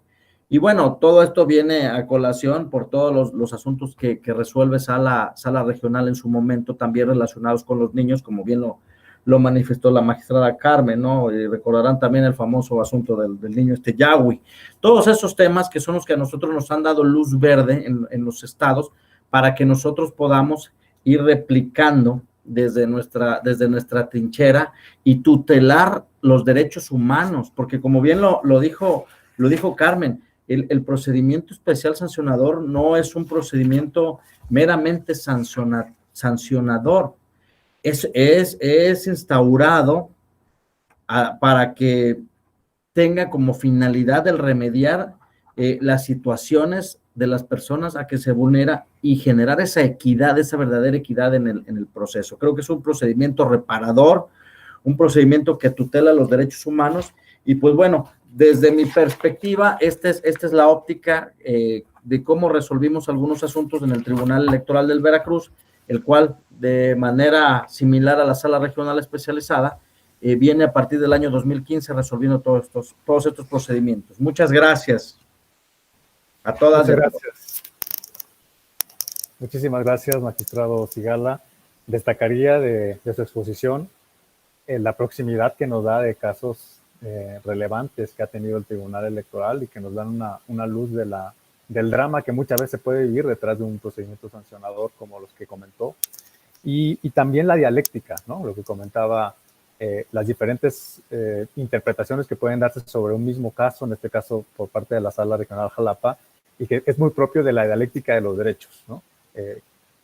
Y bueno, todo esto viene a colación por todos los asuntos que resuelve sala regional en su momento, también relacionados con los niños, como bien lo manifestó la magistrada Carmen, ¿no? Y recordarán también el famoso asunto del niño Yahweh. Todos esos temas que son los que a nosotros nos han dado luz verde en los estados para que nosotros podamos ir replicando desde nuestra trinchera y tutelar los derechos humanos, porque como bien lo dijo Carmen, el procedimiento especial sancionador no es un procedimiento meramente sancionador, es instaurado para que tenga como finalidad el remediar las situaciones de las personas a que se vulnera y generar esa equidad, esa verdadera equidad en el proceso. Creo que es un procedimiento reparador, un procedimiento que tutela los derechos humanos y pues bueno, desde mi perspectiva, esta es la óptica de cómo resolvimos algunos asuntos en el Tribunal Electoral del Veracruz, el cual de manera similar a la Sala Regional Especializada viene a partir del año 2015 resolviendo todos estos procedimientos. Muchas gracias a todas. Muchas gracias. Muchísimas gracias, magistrado Sigala. Destacaría de su exposición la proximidad que nos da de casos relevantes que ha tenido el Tribunal Electoral y que nos dan una luz del drama que muchas veces se puede vivir detrás de un procedimiento sancionador como los que comentó. Y también la dialéctica, ¿no? Lo que comentaba, las diferentes interpretaciones que pueden darse sobre un mismo caso, en este caso por parte de la Sala Regional Jalapa, y que es muy propio de la dialéctica de los derechos, ¿no?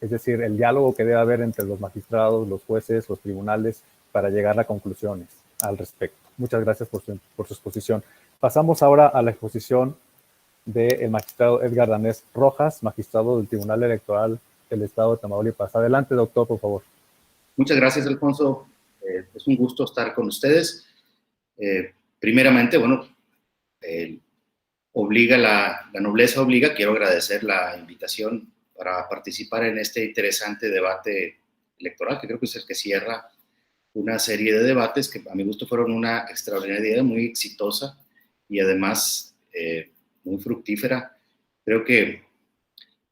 Es decir, el diálogo que debe haber entre los magistrados, los jueces, los tribunales, para llegar a conclusiones al respecto. Muchas gracias por su exposición. Pasamos ahora a la exposición del magistrado Edgar Danés Rojas, magistrado del Tribunal Electoral del Estado de Tamaulipas. Adelante, doctor, por favor. Muchas gracias, Alfonso. Es un gusto estar con ustedes. Primeramente, bueno, la nobleza obliga. Quiero agradecer la invitación para participar en este interesante debate electoral, que creo que es el que cierra una serie de debates que a mi gusto fueron una extraordinaria idea, muy exitosa y además muy fructífera. Creo que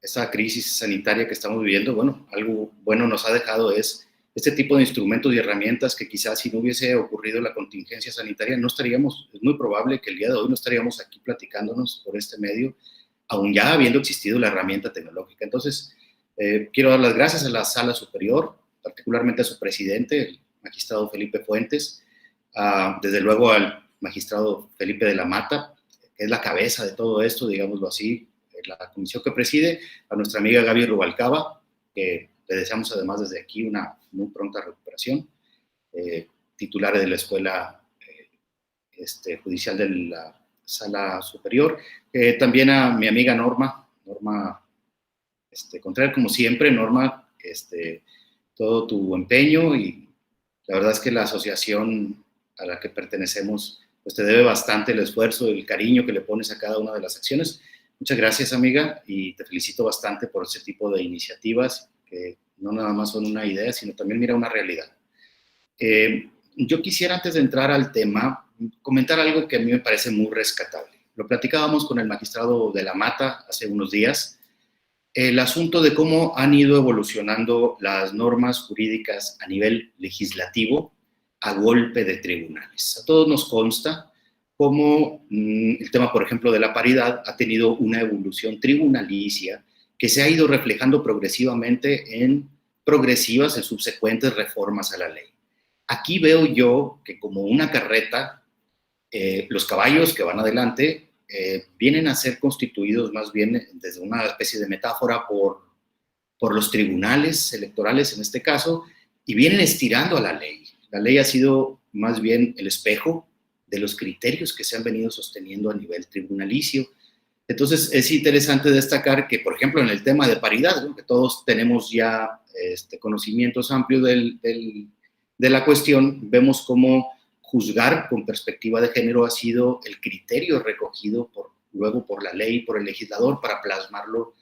esa crisis sanitaria que estamos viviendo, bueno, algo bueno nos ha dejado es este tipo de instrumentos y herramientas que quizás si no hubiese ocurrido la contingencia sanitaria es muy probable que el día de hoy no estaríamos aquí platicándonos por este medio, aún ya habiendo existido la herramienta tecnológica. Entonces, quiero dar las gracias a la Sala Superior, particularmente a su presidente, el magistrado Felipe Fuentes, desde luego al magistrado Felipe de la Mata, que es la cabeza de todo esto, digámoslo así, la comisión que preside, a nuestra amiga Gaby Rubalcaba, que le deseamos además desde aquí una muy pronta recuperación, titular de la Escuela Judicial de la Sala Superior, también a mi amiga Norma Contreras, como siempre, Norma, todo tu empeño y la verdad es que la asociación a la que pertenecemos pues te debe bastante el esfuerzo, el cariño que le pones a cada una de las acciones. Muchas gracias, amiga, y te felicito bastante por ese tipo de iniciativas que no nada más son una idea, sino también mira una realidad. Yo quisiera, antes de entrar al tema, comentar algo que a mí me parece muy rescatable. Lo platicábamos con el magistrado de la Mata hace unos días, el asunto de cómo han ido evolucionando las normas jurídicas a nivel legislativo a golpe de tribunales. A todos nos consta cómo el tema, por ejemplo, de la paridad ha tenido una evolución tribunalicia que se ha ido reflejando progresivamente en subsecuentes reformas a la ley. Aquí veo yo que como una carreta, los caballos que van adelante vienen a ser constituidos más bien desde una especie de metáfora por los tribunales electorales en este caso, y vienen estirando a la ley. La ley ha sido más bien el espejo de los criterios que se han venido sosteniendo a nivel tribunalicio. Entonces, es interesante destacar que, por ejemplo, en el tema de paridad, ¿no?, que todos tenemos ya conocimientos amplios de la cuestión, vemos cómo juzgar con perspectiva de género ha sido el criterio recogido luego por la ley, por el legislador, para plasmarlo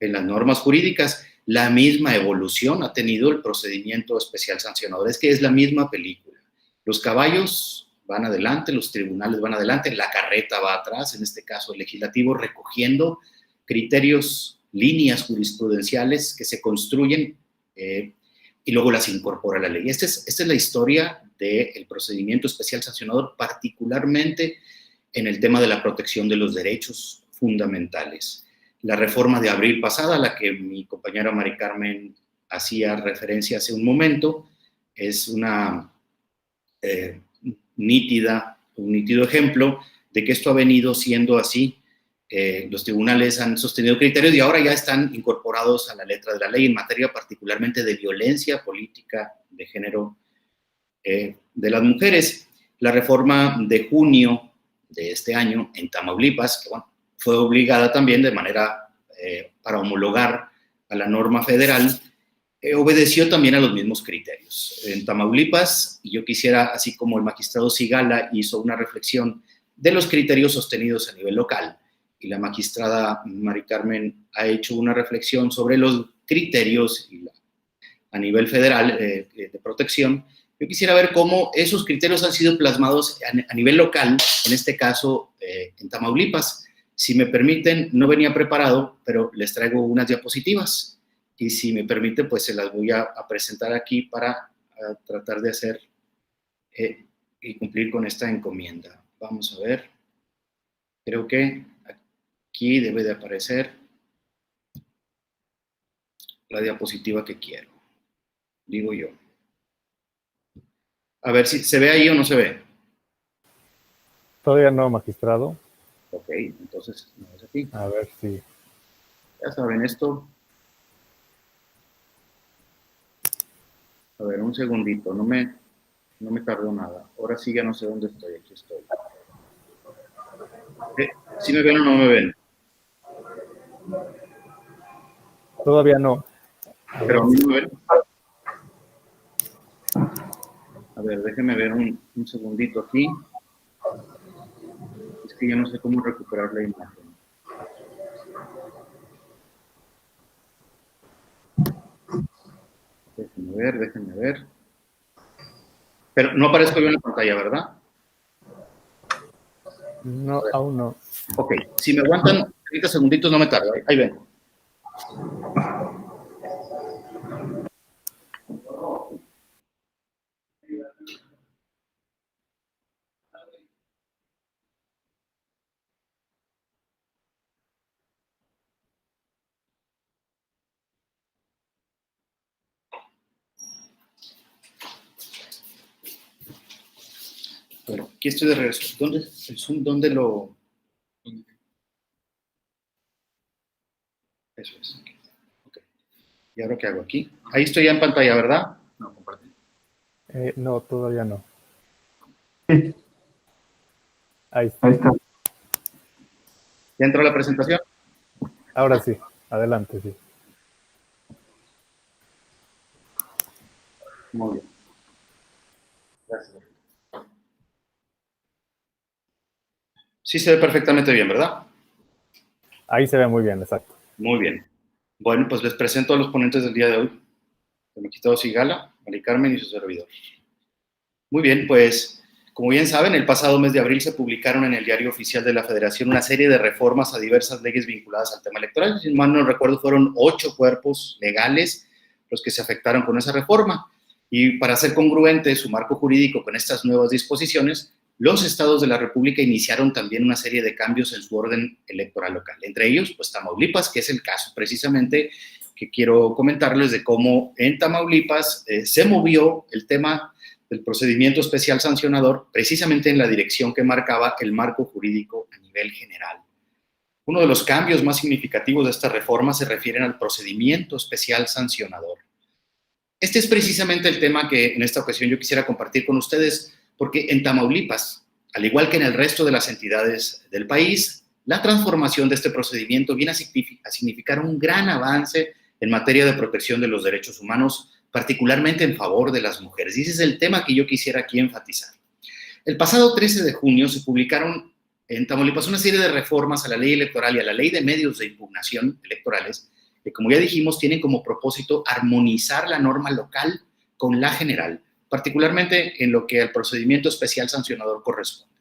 en las normas jurídicas. La misma evolución ha tenido el procedimiento especial sancionador, es que es la misma película. Los caballos van adelante, los tribunales van adelante, la carreta va atrás, en este caso el legislativo, recogiendo criterios, líneas jurisprudenciales que se construyen y luego las incorpora a la ley. Esta es la historia del procedimiento especial sancionador, particularmente en el tema de la protección de los derechos fundamentales. La reforma de abril pasada, a la que mi compañera Mari Carmen hacía referencia hace un momento, es un nítido ejemplo de que esto ha venido siendo así. Los tribunales han sostenido criterios y ahora ya están incorporados a la letra de la ley en materia particularmente de violencia política de género de las mujeres. La reforma de junio de este año en Tamaulipas, que bueno, fue obligada también de manera para homologar a la norma federal, obedeció también a los mismos criterios. En Tamaulipas, y yo quisiera, así como el magistrado Sigala hizo una reflexión de los criterios sostenidos a nivel local, y la magistrada Mari Carmen ha hecho una reflexión sobre los criterios a nivel federal de protección, yo quisiera ver cómo esos criterios han sido plasmados a nivel local, en este caso en Tamaulipas. Si me permiten, no venía preparado, pero les traigo unas diapositivas. Y si me permite, pues se las voy a presentar aquí para tratar de hacer y cumplir con esta encomienda. Vamos a ver. Creo que aquí debe de aparecer la diapositiva que quiero. Digo yo. A ver si se ve ahí o no se ve. Todavía no, magistrado. Ok, entonces no es aquí. A ver si. Ya saben esto. A ver, un segundito, no me tardó nada. Ahora sí ya no sé dónde estoy, aquí estoy. ¿Sí me ven o no me ven? Todavía no. Pero a mí no me ven. A ver, déjenme ver un segundito aquí. Es que yo no sé cómo recuperar la imagen. Déjenme ver. Pero no aparezco yo en la pantalla, ¿verdad? No, aún no. Ok, si me aguantan 30 segunditos, no me tardo. Ahí vengo. Bueno, aquí estoy de regreso. ¿Dónde el Zoom? ¿Dónde lo...? Eso es. Okay. ¿Y ahora qué hago aquí? Ahí estoy ya en pantalla, ¿verdad? No, compartir. No, todavía no. Sí. Ahí está. ¿Ya entró la presentación? Ahora sí, adelante, sí. Muy bien. Gracias. Sí se ve perfectamente bien, ¿verdad? Ahí se ve muy bien, exacto. Muy bien. Bueno, pues les presento a los ponentes del día de hoy. El magistrado Sigala, Mari Carmen y su servidor. Muy bien, pues, como bien saben, el pasado mes de abril se publicaron en el Diario Oficial de la Federación una serie de reformas a diversas leyes vinculadas al tema electoral. Si mal no recuerdo, fueron 8 cuerpos legales los que se afectaron con esa reforma. Y para ser congruente su marco jurídico con estas nuevas disposiciones, los estados de la República iniciaron también una serie de cambios en su orden electoral local. Entre ellos, pues Tamaulipas, que es el caso precisamente que quiero comentarles de cómo en Tamaulipas se movió el tema del procedimiento especial sancionador precisamente en la dirección que marcaba el marco jurídico a nivel general. Uno de los cambios más significativos de esta reforma se refieren al procedimiento especial sancionador. Este es precisamente el tema que en esta ocasión yo quisiera compartir con ustedes, porque en Tamaulipas, al igual que en el resto de las entidades del país, la transformación de este procedimiento viene a significar un gran avance en materia de protección de los derechos humanos, particularmente en favor de las mujeres. Y ese es el tema que yo quisiera aquí enfatizar. El pasado 13 de junio se publicaron en Tamaulipas una serie de reformas a la ley electoral y a la ley de medios de impugnación electorales, que, como ya dijimos, tienen como propósito armonizar la norma local con la general, particularmente en lo que al procedimiento especial sancionador corresponde.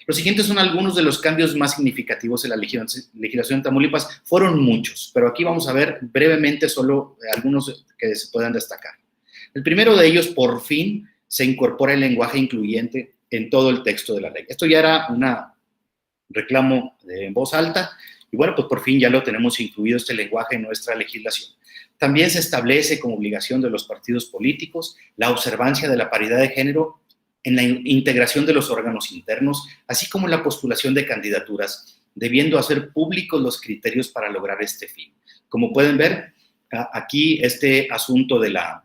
Los siguientes son algunos de los cambios más significativos en la legislación de Tamaulipas. Fueron muchos, pero aquí vamos a ver brevemente solo algunos que se puedan destacar. El primero de ellos, por fin, se incorpora el lenguaje incluyente en todo el texto de la ley. Esto ya era un reclamo en voz alta, y bueno, pues por fin ya lo tenemos incluido este lenguaje en nuestra legislación. También se establece como obligación de los partidos políticos la observancia de la paridad de género en la integración de los órganos internos, así como en la postulación de candidaturas, debiendo hacer públicos los criterios para lograr este fin. Como pueden ver, aquí este asunto de la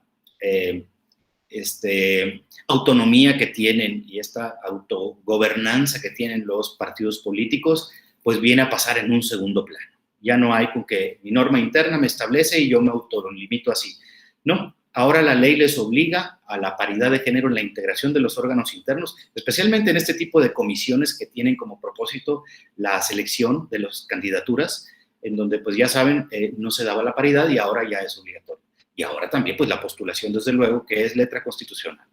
autonomía que tienen y esta autogobernanza que tienen los partidos políticos, pues viene a pasar en un segundo plano. Ya no hay con que mi norma interna me establece y yo me autolimito así. No, ahora la ley les obliga a la paridad de género en la integración de los órganos internos, especialmente en este tipo de comisiones que tienen como propósito la selección de las candidaturas, en donde pues ya saben, no se daba la paridad y ahora ya es obligatorio. Y ahora también pues la postulación, desde luego, que es letra constitucional.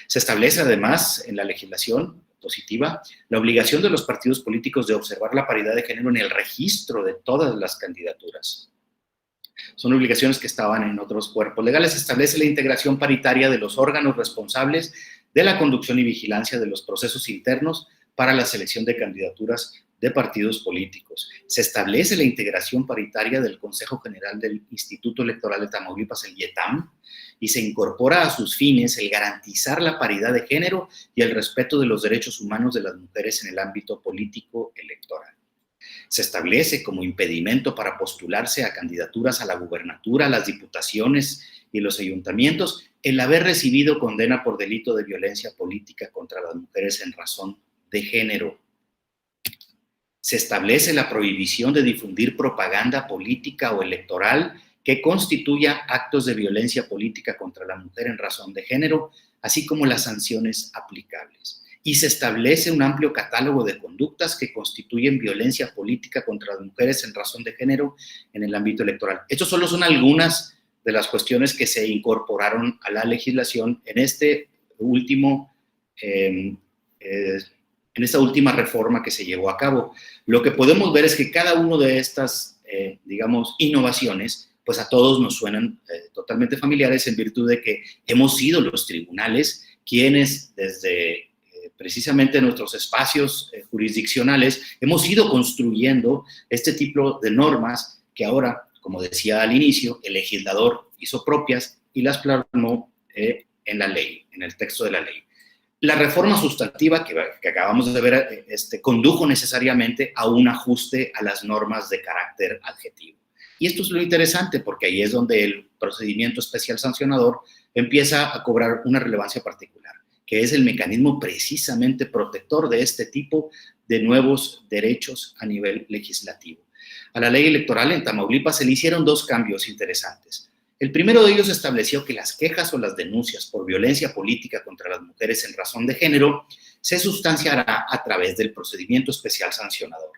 Se establece además en la legislación positiva la obligación de los partidos políticos de observar la paridad de género en el registro de todas las candidaturas. Son obligaciones que estaban en otros cuerpos legales. Se establece la integración paritaria de los órganos responsables de la conducción y vigilancia de los procesos internos para la selección de candidaturas de partidos políticos. Se establece la integración paritaria del Consejo General del Instituto Electoral de Tamaulipas, el IETAM, y se incorpora a sus fines el garantizar la paridad de género y el respeto de los derechos humanos de las mujeres en el ámbito político electoral. Se establece como impedimento para postularse a candidaturas a la gubernatura, a las diputaciones y los ayuntamientos el haber recibido condena por delito de violencia política contra las mujeres en razón de género. Se establece la prohibición de difundir propaganda política o electoral que constituya actos de violencia política contra la mujer en razón de género, así como las sanciones aplicables. Y se establece un amplio catálogo de conductas que constituyen violencia política contra las mujeres en razón de género en el ámbito electoral. Estas solo son algunas de las cuestiones que se incorporaron a la legislación en este último en esta última reforma que se llevó a cabo. Lo que podemos ver es que cada una de estas, digamos, innovaciones, pues a todos nos suenan totalmente familiares en virtud de que hemos sido los tribunales quienes desde precisamente nuestros espacios jurisdiccionales hemos ido construyendo este tipo de normas que ahora, como decía al inicio, el legislador hizo propias y las plasmó en la ley, en el texto de la ley. La reforma sustantiva que acabamos de ver condujo necesariamente a un ajuste a las normas de carácter adjetivo. Y esto es lo interesante porque ahí es donde el procedimiento especial sancionador empieza a cobrar una relevancia particular, que es el mecanismo precisamente protector de este tipo de nuevos derechos a nivel legislativo. A la ley electoral en Tamaulipas se le hicieron dos cambios interesantes. El primero de ellos estableció que las quejas o las denuncias por violencia política contra las mujeres en razón de género se sustanciará a través del procedimiento especial sancionador.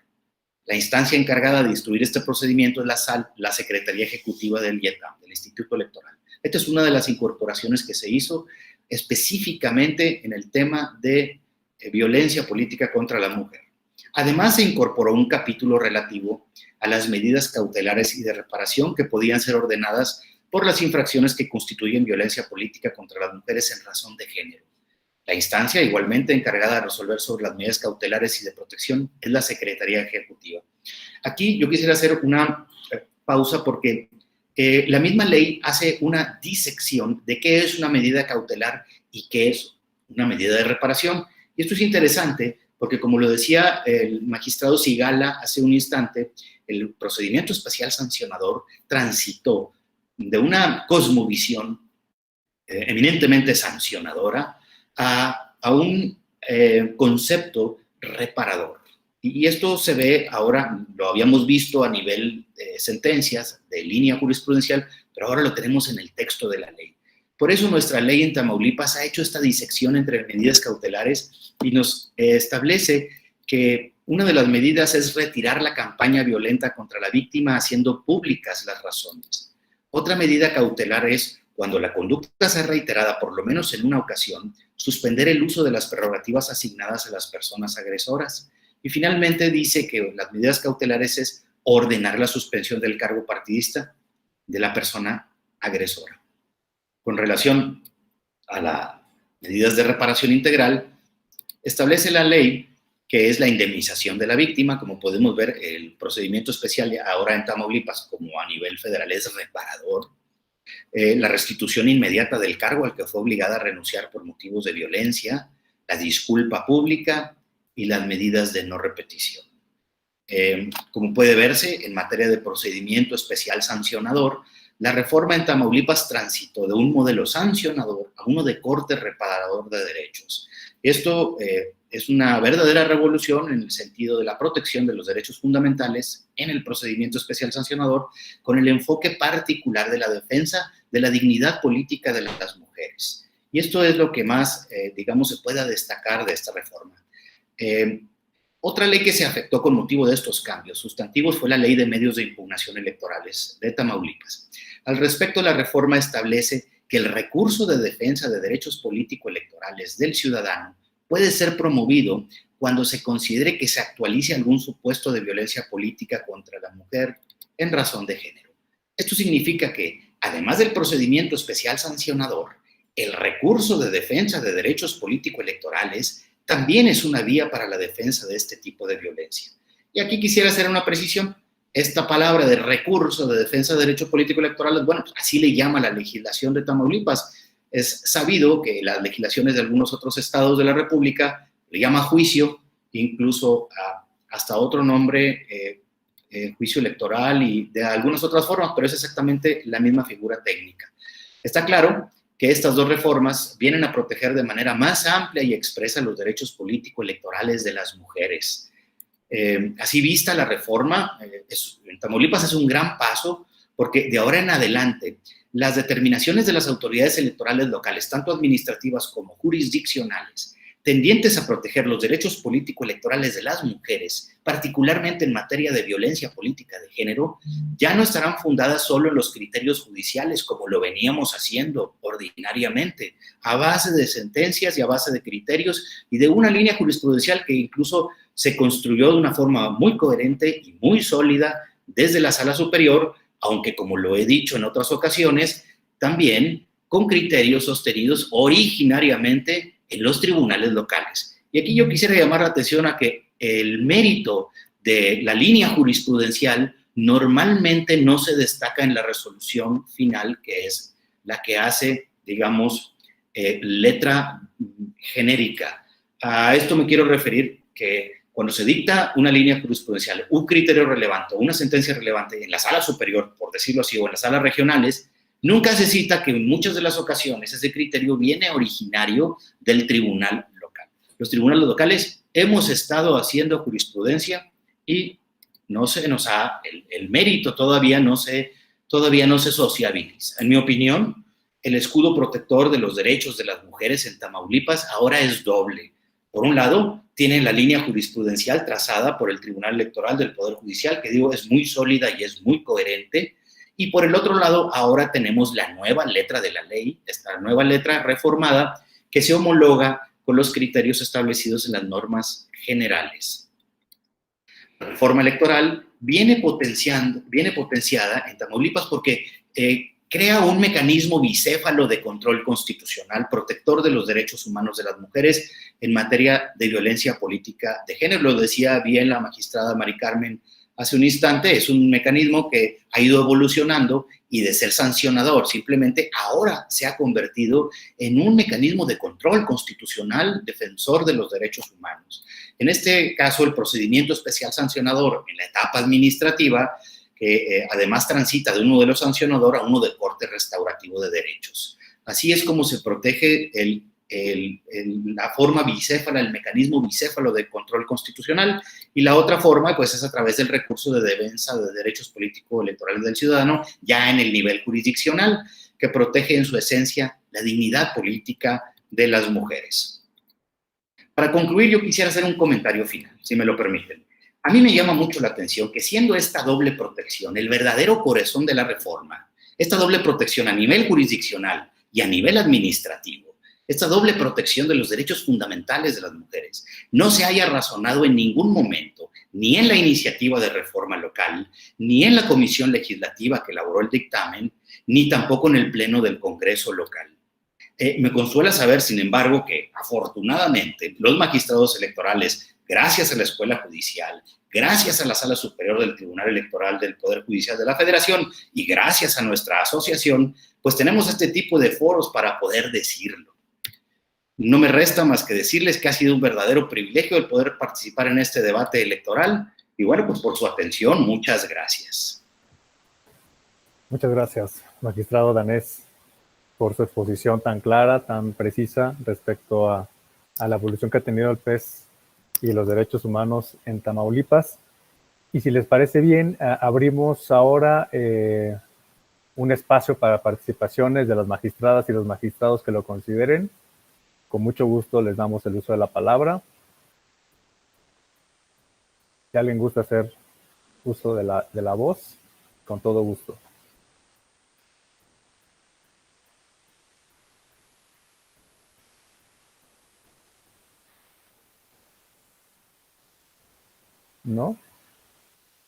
La instancia encargada de instruir este procedimiento es la Secretaría Ejecutiva del IETAM, del Instituto Electoral. Esta es una de las incorporaciones que se hizo específicamente en el tema de violencia política contra la mujer. Además, se incorporó un capítulo relativo a las medidas cautelares y de reparación que podían ser ordenadas por las infracciones que constituyen violencia política contra las mujeres en razón de género. La instancia, igualmente encargada de resolver sobre las medidas cautelares y de protección, es la Secretaría Ejecutiva. Aquí yo quisiera hacer una pausa porque la misma ley hace una disección de qué es una medida cautelar y qué es una medida de reparación. Y esto es interesante porque, como lo decía el magistrado Sigala hace un instante, el procedimiento especial sancionador transitó de una cosmovisión eminentemente sancionadora a un concepto reparador. Y esto se ve ahora, lo habíamos visto a nivel de sentencias, de línea jurisprudencial, pero ahora lo tenemos en el texto de la ley. Por eso nuestra ley en Tamaulipas ha hecho esta disección entre medidas cautelares y nos establece que una de las medidas es retirar la campaña violenta contra la víctima haciendo públicas las razones. Otra medida cautelar es, cuando la conducta sea reiterada por lo menos en una ocasión, suspender el uso de las prerrogativas asignadas a las personas agresoras. Y finalmente dice que las medidas cautelares es ordenar la suspensión del cargo partidista de la persona agresora. Con relación a las medidas de reparación integral, establece la ley que es la indemnización de la víctima. Como podemos ver, el procedimiento especial ahora en Tamaulipas, como a nivel federal, es reparador. La restitución inmediata del cargo al que fue obligada a renunciar por motivos de violencia, la disculpa pública y las medidas de no repetición. Como puede verse, en materia de procedimiento especial sancionador, la reforma en Tamaulipas transitó de un modelo sancionador a uno de corte reparador de derechos. Esto es una verdadera revolución en el sentido de la protección de los derechos fundamentales en el procedimiento especial sancionador, con el enfoque particular de la defensa de la dignidad política de las mujeres. Y esto es lo que más, digamos, se pueda destacar de esta reforma. Otra ley que se afectó con motivo de estos cambios sustantivos fue la Ley de Medios de Impugnación Electorales de Tamaulipas. Al respecto, la reforma establece que el recurso de defensa de derechos político-electorales del ciudadano puede ser promovido cuando se considere que se actualice algún supuesto de violencia política contra la mujer en razón de género. Esto significa que, además del procedimiento especial sancionador, el recurso de defensa de derechos político-electorales también es una vía para la defensa de este tipo de violencia. Y aquí quisiera hacer una precisión. Esta palabra de recurso de defensa de derechos político-electorales, bueno, pues así le llama la legislación de Tamaulipas. Es sabido que las legislaciones de algunos otros estados de la República le llama juicio, incluso hasta otro nombre, juicio electoral y de algunas otras formas, pero es exactamente la misma figura técnica. Está claro que estas dos reformas vienen a proteger de manera más amplia y expresa los derechos político-electorales de las mujeres. Así vista la reforma, en Tamaulipas es un gran paso, porque de ahora en adelante las determinaciones de las autoridades electorales locales, tanto administrativas como jurisdiccionales, tendientes a proteger los derechos político-electorales de las mujeres, particularmente en materia de violencia política de género, ya no estarán fundadas solo en los criterios judiciales como lo veníamos haciendo ordinariamente, a base de sentencias y a base de criterios y de una línea jurisprudencial que incluso se construyó de una forma muy coherente y muy sólida desde la Sala Superior, aunque como lo he dicho en otras ocasiones, también con criterios sostenidos originariamente en los tribunales locales. Y aquí yo quisiera llamar la atención a que el mérito de la línea jurisprudencial normalmente no se destaca en la resolución final, que es la que hace, digamos, letra genérica. A esto me quiero referir que cuando se dicta una línea jurisprudencial, un criterio relevante, una sentencia relevante en la sala superior, por decirlo así, o en las salas regionales, nunca se cita que en muchas de las ocasiones ese criterio viene originario del tribunal local. Los tribunales locales hemos estado haciendo jurisprudencia y no se nos ha, el mérito todavía no se sociabiliza. En mi opinión, el escudo protector de los derechos de las mujeres en Tamaulipas ahora es doble. Por un lado, tiene la línea jurisprudencial trazada por el Tribunal Electoral del Poder Judicial, que digo es muy sólida y es muy coherente. Y por el otro lado, ahora tenemos la nueva letra de la ley, esta nueva letra reformada, que se homologa con los criterios establecidos en las normas generales. La reforma electoral viene potenciada en Tamaulipas porque crea un mecanismo bicéfalo de control constitucional, protector de los derechos humanos de las mujeres en materia de violencia política de género. Lo decía bien la magistrada Mari Carmen hace un instante, es un mecanismo que ha ido evolucionando y de ser sancionador, simplemente ahora se ha convertido en un mecanismo de control constitucional defensor de los derechos humanos. En este caso, el procedimiento especial sancionador en la etapa administrativa, que además transita de un modelo sancionador a uno de corte restaurativo de derechos. Así es como se protege el la forma bicéfala, el mecanismo bicéfalo de control constitucional, y la otra forma pues es a través del recurso de defensa de derechos político-electorales del ciudadano, ya en el nivel jurisdiccional, que protege en su esencia la dignidad política de las mujeres. Para concluir, yo quisiera hacer un comentario final, si me lo permiten. A mí me llama mucho la atención que, siendo esta doble protección el verdadero corazón de la reforma, esta doble protección a nivel jurisdiccional y a nivel administrativo, esta doble protección de los derechos fundamentales de las mujeres, no se haya razonado en ningún momento, ni en la iniciativa de reforma local, ni en la comisión legislativa que elaboró el dictamen, ni tampoco en el pleno del Congreso local. Me consuela saber, sin embargo, que afortunadamente los magistrados electorales, gracias a la Escuela Judicial, gracias a la Sala Superior del Tribunal Electoral del Poder Judicial de la Federación y gracias a nuestra asociación, pues tenemos este tipo de foros para poder decirlo. No me resta más que decirles que ha sido un verdadero privilegio el poder participar en este debate electoral y bueno, pues por su atención, muchas gracias. Muchas gracias, magistrado Danés, por su exposición tan clara, tan precisa respecto a la evolución que ha tenido el PES y los derechos humanos en Tamaulipas. Y si les parece bien, abrimos ahora un espacio para participaciones de las magistradas y los magistrados que lo consideren. Con mucho gusto les damos el uso de la palabra. Si alguien gusta hacer uso de la voz, con todo gusto. ¿No?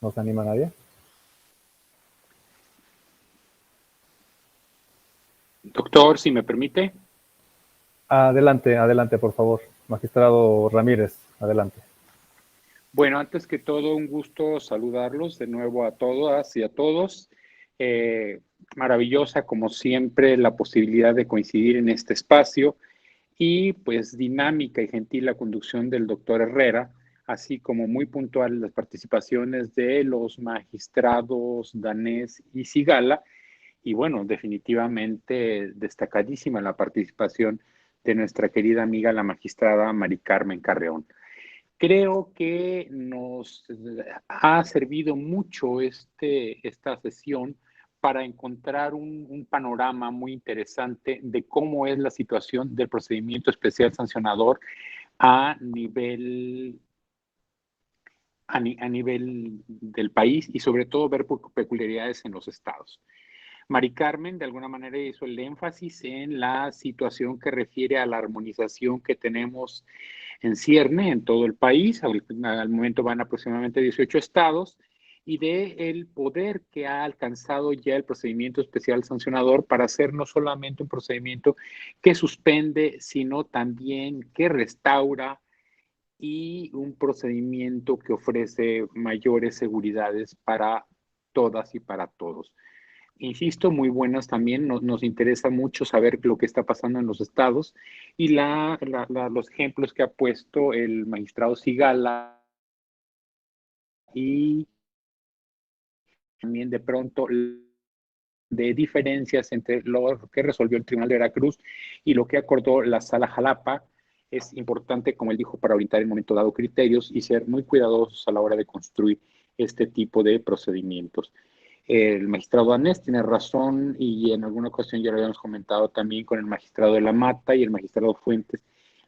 ¿No se anima nadie? Doctor, si me permite. Adelante, adelante, por favor. Magistrado Ramírez, adelante. Bueno, antes que todo, un gusto saludarlos de nuevo a todas y a todos. Maravillosa, como siempre, la posibilidad de coincidir en este espacio y pues dinámica y gentil la conducción del doctor Herrera, así como muy puntual las participaciones de los magistrados Danés y Sigala. Y bueno, definitivamente destacadísima la participación de nuestra querida amiga, la magistrada Mari Carmen Carreón. Creo que nos ha servido mucho esta sesión para encontrar un panorama muy interesante de cómo es la situación del procedimiento especial sancionador a nivel del país y sobre todo ver peculiaridades en los estados. Mari Carmen de alguna manera hizo el énfasis en la situación que refiere a la armonización que tenemos en cierne en todo el país. Al momento van aproximadamente 18 estados y del poder que ha alcanzado ya el procedimiento especial sancionador para hacer no solamente un procedimiento que suspende, sino también que restaura y un procedimiento que ofrece mayores seguridades para todas y para todos. Insisto, muy buenas también, nos interesa mucho saber lo que está pasando en los estados y los ejemplos que ha puesto el magistrado Sigala y también de pronto de diferencias entre lo que resolvió el Tribunal de Veracruz y lo que acordó la Sala Jalapa. Es importante, como él dijo, para orientar en momento dado criterios y ser muy cuidadosos a la hora de construir este tipo de procedimientos. El magistrado Danés tiene razón y en alguna ocasión ya lo habíamos comentado también con el magistrado de la Mata y el magistrado Fuentes,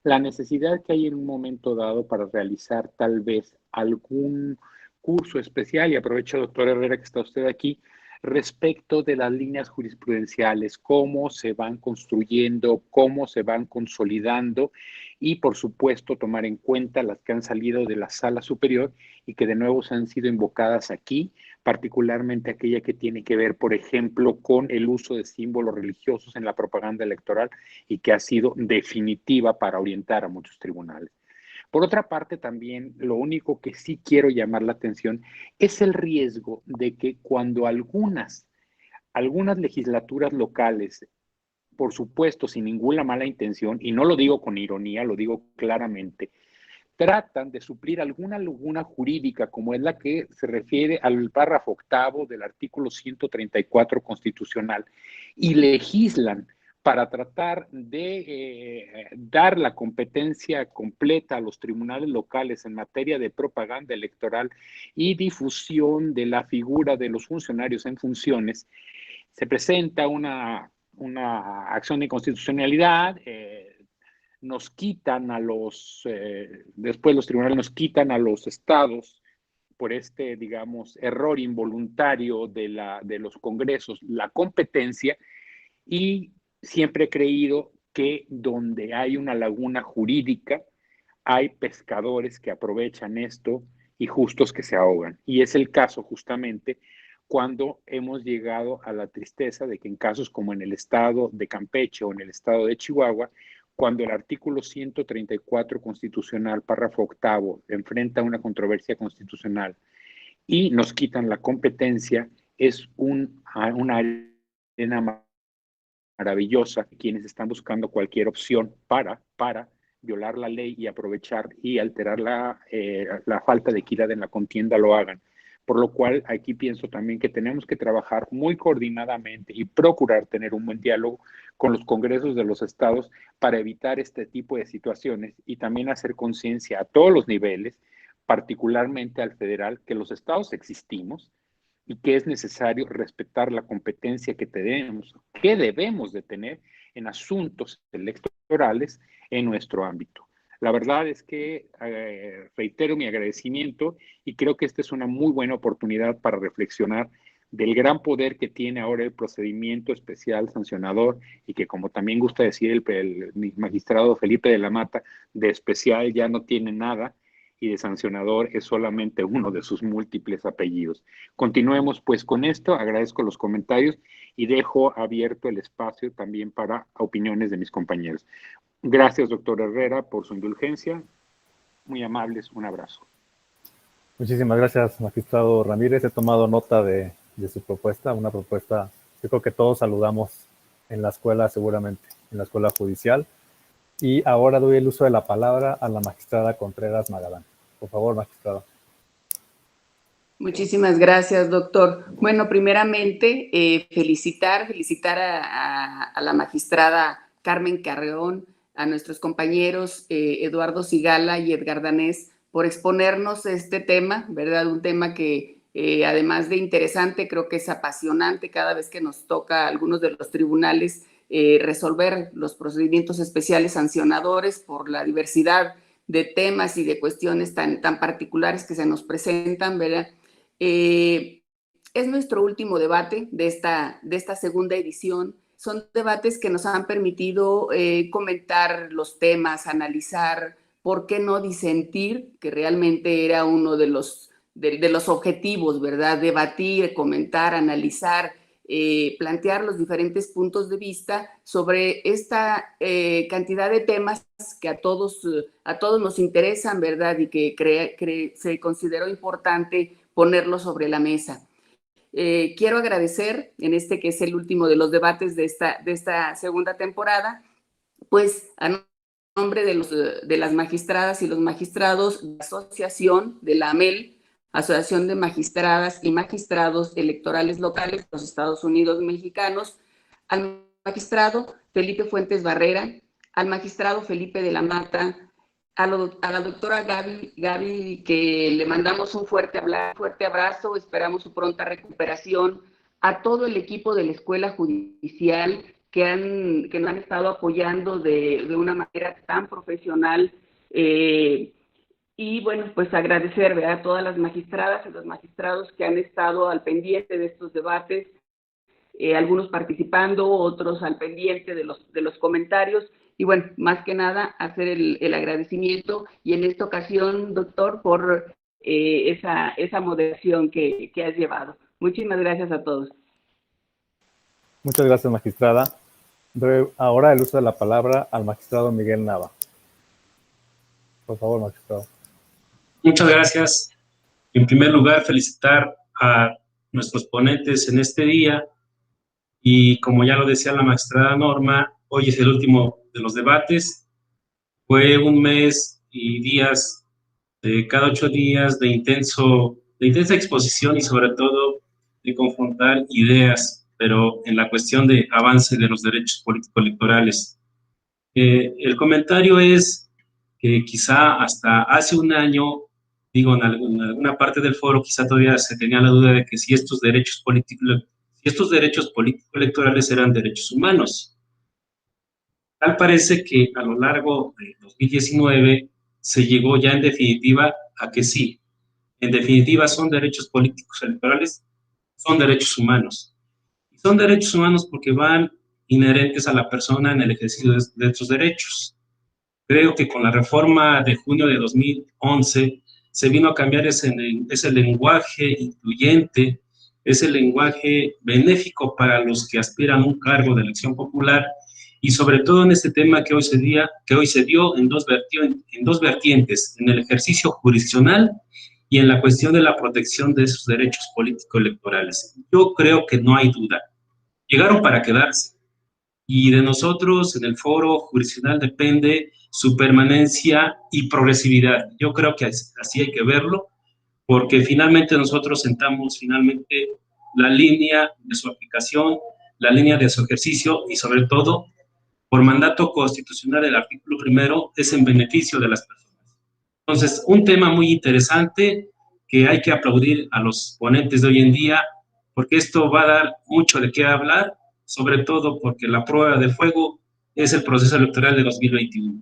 la necesidad que hay en un momento dado para realizar tal vez algún curso especial, y aprovecho, doctor Herrera, que está usted aquí, respecto de las líneas jurisprudenciales, cómo se van construyendo, cómo se van consolidando y, por supuesto, tomar en cuenta las que han salido de la Sala Superior y que de nuevo se han sido invocadas aquí, particularmente aquella que tiene que ver, por ejemplo, con el uso de símbolos religiosos en la propaganda electoral y que ha sido definitiva para orientar a muchos tribunales. Por otra parte, también lo único que sí quiero llamar la atención es el riesgo de que cuando algunas legislaturas locales, por supuesto, sin ninguna mala intención, y no lo digo con ironía, lo digo claramente, tratan de suplir alguna laguna jurídica, como es la que se refiere al párrafo octavo del artículo 134 constitucional, y legislan para tratar de dar la competencia completa a los tribunales locales en materia de propaganda electoral y difusión de la figura de los funcionarios en funciones, se presenta una acción de inconstitucionalidad, nos quitan a después los tribunales nos quitan a los estados por este, digamos, error involuntario de los congresos, la competencia, y siempre he creído que donde hay una laguna jurídica, hay pescadores que aprovechan esto y justos que se ahogan. Y es el caso justamente cuando hemos llegado a la tristeza de que en casos como en el estado de Campeche o en el estado de Chihuahua, cuando el artículo 134 constitucional, párrafo octavo, enfrenta una controversia constitucional y nos quitan la competencia, es una arena maravillosa, quienes están buscando cualquier opción para violar la ley y aprovechar y alterar la falta de equidad en la contienda lo hagan. Por lo cual, aquí pienso también que tenemos que trabajar muy coordinadamente y procurar tener un buen diálogo con los congresos de los estados para evitar este tipo de situaciones y también hacer conciencia a todos los niveles, particularmente al federal, que los estados existimos y que es necesario respetar la competencia que debemos de tener en asuntos electorales en nuestro ámbito. La verdad es que reitero mi agradecimiento y creo que esta es una muy buena oportunidad para reflexionar del gran poder que tiene ahora el procedimiento especial sancionador y que, como también gusta decir el magistrado Felipe de la Mata, de especial ya no tiene nada y de sancionador es solamente uno de sus múltiples apellidos. Continuemos pues con esto, agradezco los comentarios y dejo abierto el espacio también para opiniones de mis compañeros. Gracias, doctor Herrera, por su indulgencia. Muy amables, un abrazo. Muchísimas gracias, magistrado Ramírez. He tomado nota de su propuesta, una propuesta que creo que todos saludamos en la escuela, seguramente, en la escuela judicial. Y ahora doy el uso de la palabra a la magistrada Contreras Magadán. Por favor, magistrada. Muchísimas gracias, doctor. Bueno, primeramente, felicitar a la magistrada Carmen Carreón, a nuestros compañeros Eduardo Sigala y Edgar Danés por exponernos este tema, ¿verdad? Un tema que además de interesante, creo que es apasionante cada vez que nos toca a algunos de los tribunales resolver los procedimientos especiales sancionadores por la diversidad de temas y de cuestiones tan particulares que se nos presentan, ¿verdad? Es nuestro último debate de esta segunda edición. Son debates que nos han permitido comentar los temas, analizar, ¿por qué no disentir? Que realmente era uno de los objetivos, ¿verdad? Debatir, comentar, analizar, plantear los diferentes puntos de vista sobre esta cantidad de temas que a todos nos interesan, ¿verdad? Y que se consideró importante ponerlos sobre la mesa. Quiero agradecer, en este que es el último de los debates de esta segunda temporada, pues a nombre de las magistradas y los magistrados de la asociación de la AMEL, Asociación de Magistradas y Magistrados Electorales Locales de los Estados Unidos Mexicanos, al magistrado Felipe Fuentes Barrera, al magistrado Felipe de la Mata, a la doctora Gaby, que le mandamos un fuerte abrazo, esperamos su pronta recuperación, a todo el equipo de la Escuela Judicial que nos han estado apoyando de una manera tan profesional, y bueno, pues agradecer, ¿verdad?, a todas las magistradas y los magistrados que han estado al pendiente de estos debates, algunos participando, otros al pendiente de los comentarios, y bueno, más que nada hacer el agradecimiento, y en esta ocasión, doctor, por esa moderación que has llevado. Muchísimas gracias a todos. Muchas gracias, magistrada. Doy ahora el uso de la palabra al magistrado Miguel Nava. Por favor, magistrado. Muchas gracias. En primer lugar, felicitar a nuestros ponentes en este día y, como ya lo decía la magistrada Norma, hoy es el último de los debates. Fue un mes y días, cada 8 días de intensa exposición y sobre todo de confrontar ideas pero en la cuestión de avance de los derechos político-electorales. El comentario es que quizá hasta hace un año, digo, en alguna parte del foro, quizá todavía se tenía la duda de que si estos derechos político-electorales eran derechos humanos. Tal parece que a lo largo de 2019 se llegó ya en definitiva a que sí. En definitiva son derechos políticos electorales, son derechos humanos. Y son derechos humanos porque van inherentes a la persona en el ejercicio de estos derechos. Creo que con la reforma de junio de 2011 se vino a cambiar ese lenguaje incluyente, ese lenguaje benéfico para los que aspiran a un cargo de elección popular, y sobre todo en este tema que hoy se dio en dos vertientes, en el ejercicio jurisdiccional y en la cuestión de la protección de esos derechos político-electorales. Yo creo que no hay duda. Llegaron para quedarse. Y de nosotros, en el foro jurisdiccional, depende su permanencia y progresividad. Yo creo que así hay que verlo, porque finalmente nosotros sentamos la línea de su aplicación, la línea de su ejercicio, y sobre todo, por mandato constitucional, el artículo 1 es en beneficio de las personas. Entonces, un tema muy interesante que hay que aplaudir a los ponentes de hoy en día, porque esto va a dar mucho de qué hablar, sobre todo porque la prueba de fuego es el proceso electoral de 2021.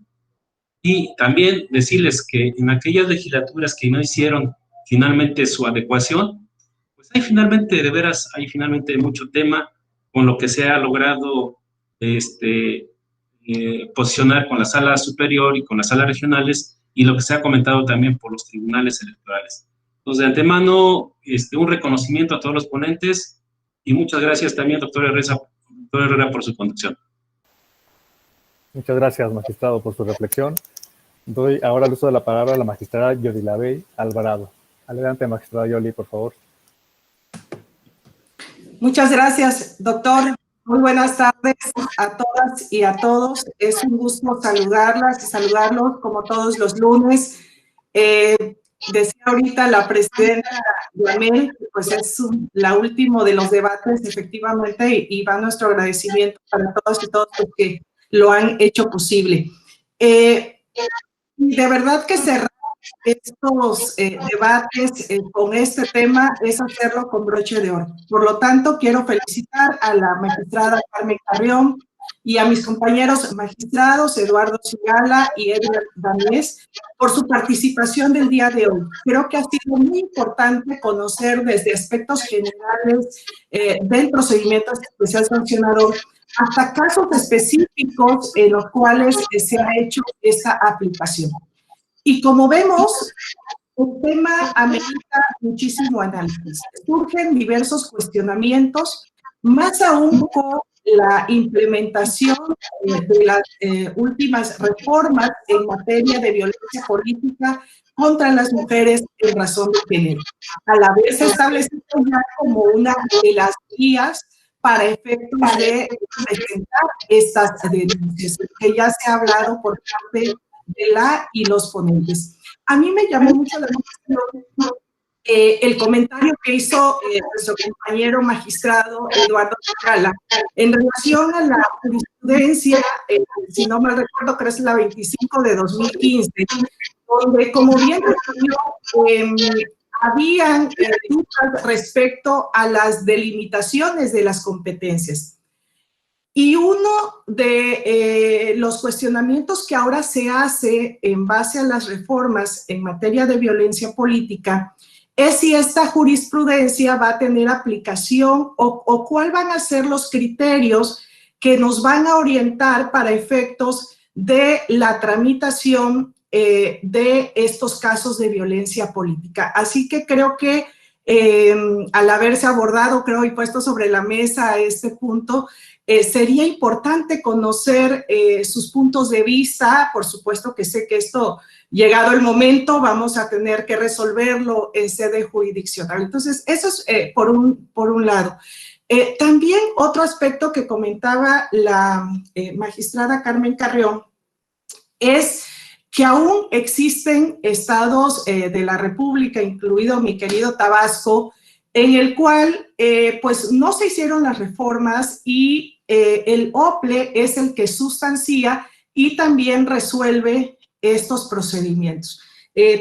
Y también decirles que en aquellas legislaturas que no hicieron finalmente su adecuación, pues hay finalmente mucho tema con lo que se ha logrado posicionar con la sala superior y con las salas regionales, y lo que se ha comentado también por los tribunales electorales. Entonces, de antemano, un reconocimiento a todos los ponentes, y muchas gracias también, doctor Herrera, por su conducción. Muchas gracias, magistrado, por su reflexión. Doy ahora el uso de la palabra a la magistrada Yodilabey Alvarado. Adelante, magistrada Yoli, por favor. Muchas gracias, doctor. Muy buenas tardes a todas y a todos. Es un gusto saludarlas y saludarlos como todos los lunes. Decía ahorita la presidenta Yamel, pues es la última de los debates, efectivamente, y va nuestro agradecimiento para todos y todos los que lo han hecho posible. De verdad que cerrar estos debates con este tema es hacerlo con broche de oro. Por lo tanto, quiero felicitar a la magistrada Carmen Carrión y a mis compañeros magistrados, Eduardo Sigala y Edgar Danés, por su participación del día de hoy. Creo que ha sido muy importante conocer desde aspectos generales del procedimiento especial sancionador hasta casos específicos en los cuales se ha hecho esta aplicación. Y como vemos, el tema amerita muchísimo análisis. Surgen diversos cuestionamientos, más aún con la implementación de las últimas reformas en materia de violencia política contra las mujeres en razón de género. A la vez establecido ya como una de las guías para efectos de presentar estas denuncias, que ya se ha hablado por parte de la y los ponentes. A mí me llamó mucho la atención el comentario que hizo nuestro compañero magistrado Eduardo Sigala en relación a la jurisprudencia, si no me recuerdo, creo que es la 25 de 2015, donde, como bien refirió, habían dudas respecto a las delimitaciones de las competencias. Y uno de los cuestionamientos que ahora se hace en base a las reformas en materia de violencia política es si esta jurisprudencia va a tener aplicación o cuál van a ser los criterios que nos van a orientar para efectos de la tramitación de estos casos de violencia política. Así que creo que al haberse abordado, creo, y puesto sobre la mesa este punto, sería importante conocer sus puntos de vista. Por supuesto que sé que esto, llegado el momento, vamos a tener que resolverlo en sede jurisdiccional. Entonces, eso es por un lado. También otro aspecto que comentaba la magistrada Carmen Carrión es que aún existen estados de la República, incluido mi querido Tabasco, en el cual pues no se hicieron las reformas y el OPLE es el que sustancia y también resuelve estos procedimientos.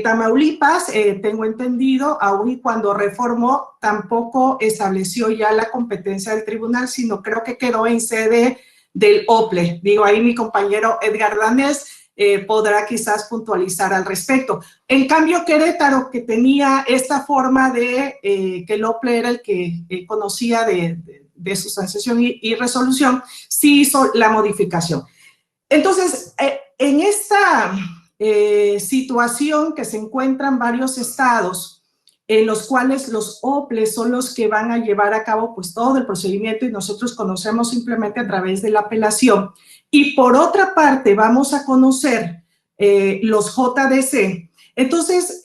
Tamaulipas, tengo entendido, aun y cuando reformó, tampoco estableció ya la competencia del tribunal, sino creo que quedó en sede del OPLE. Digo, ahí mi compañero Edgar Danés podrá quizás puntualizar al respecto. En cambio, Querétaro, que tenía esta forma de que el OPLE era el que conocía de sustanciación y resolución, sí hizo la modificación. Entonces, en esta situación que se encuentran varios estados, en los cuales los OPLE son los que van a llevar a cabo pues todo el procedimiento y nosotros conocemos simplemente a través de la apelación. Y por otra parte vamos a conocer los JDC. Entonces,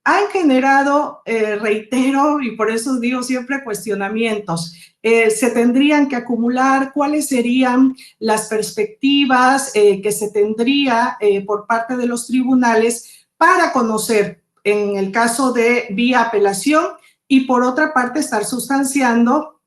han generado, reitero, y por eso digo siempre cuestionamientos, se tendrían que acumular, cuáles serían las perspectivas que se tendría por parte de los tribunales para conocer, en el caso de vía apelación, y por otra parte estar sustanciando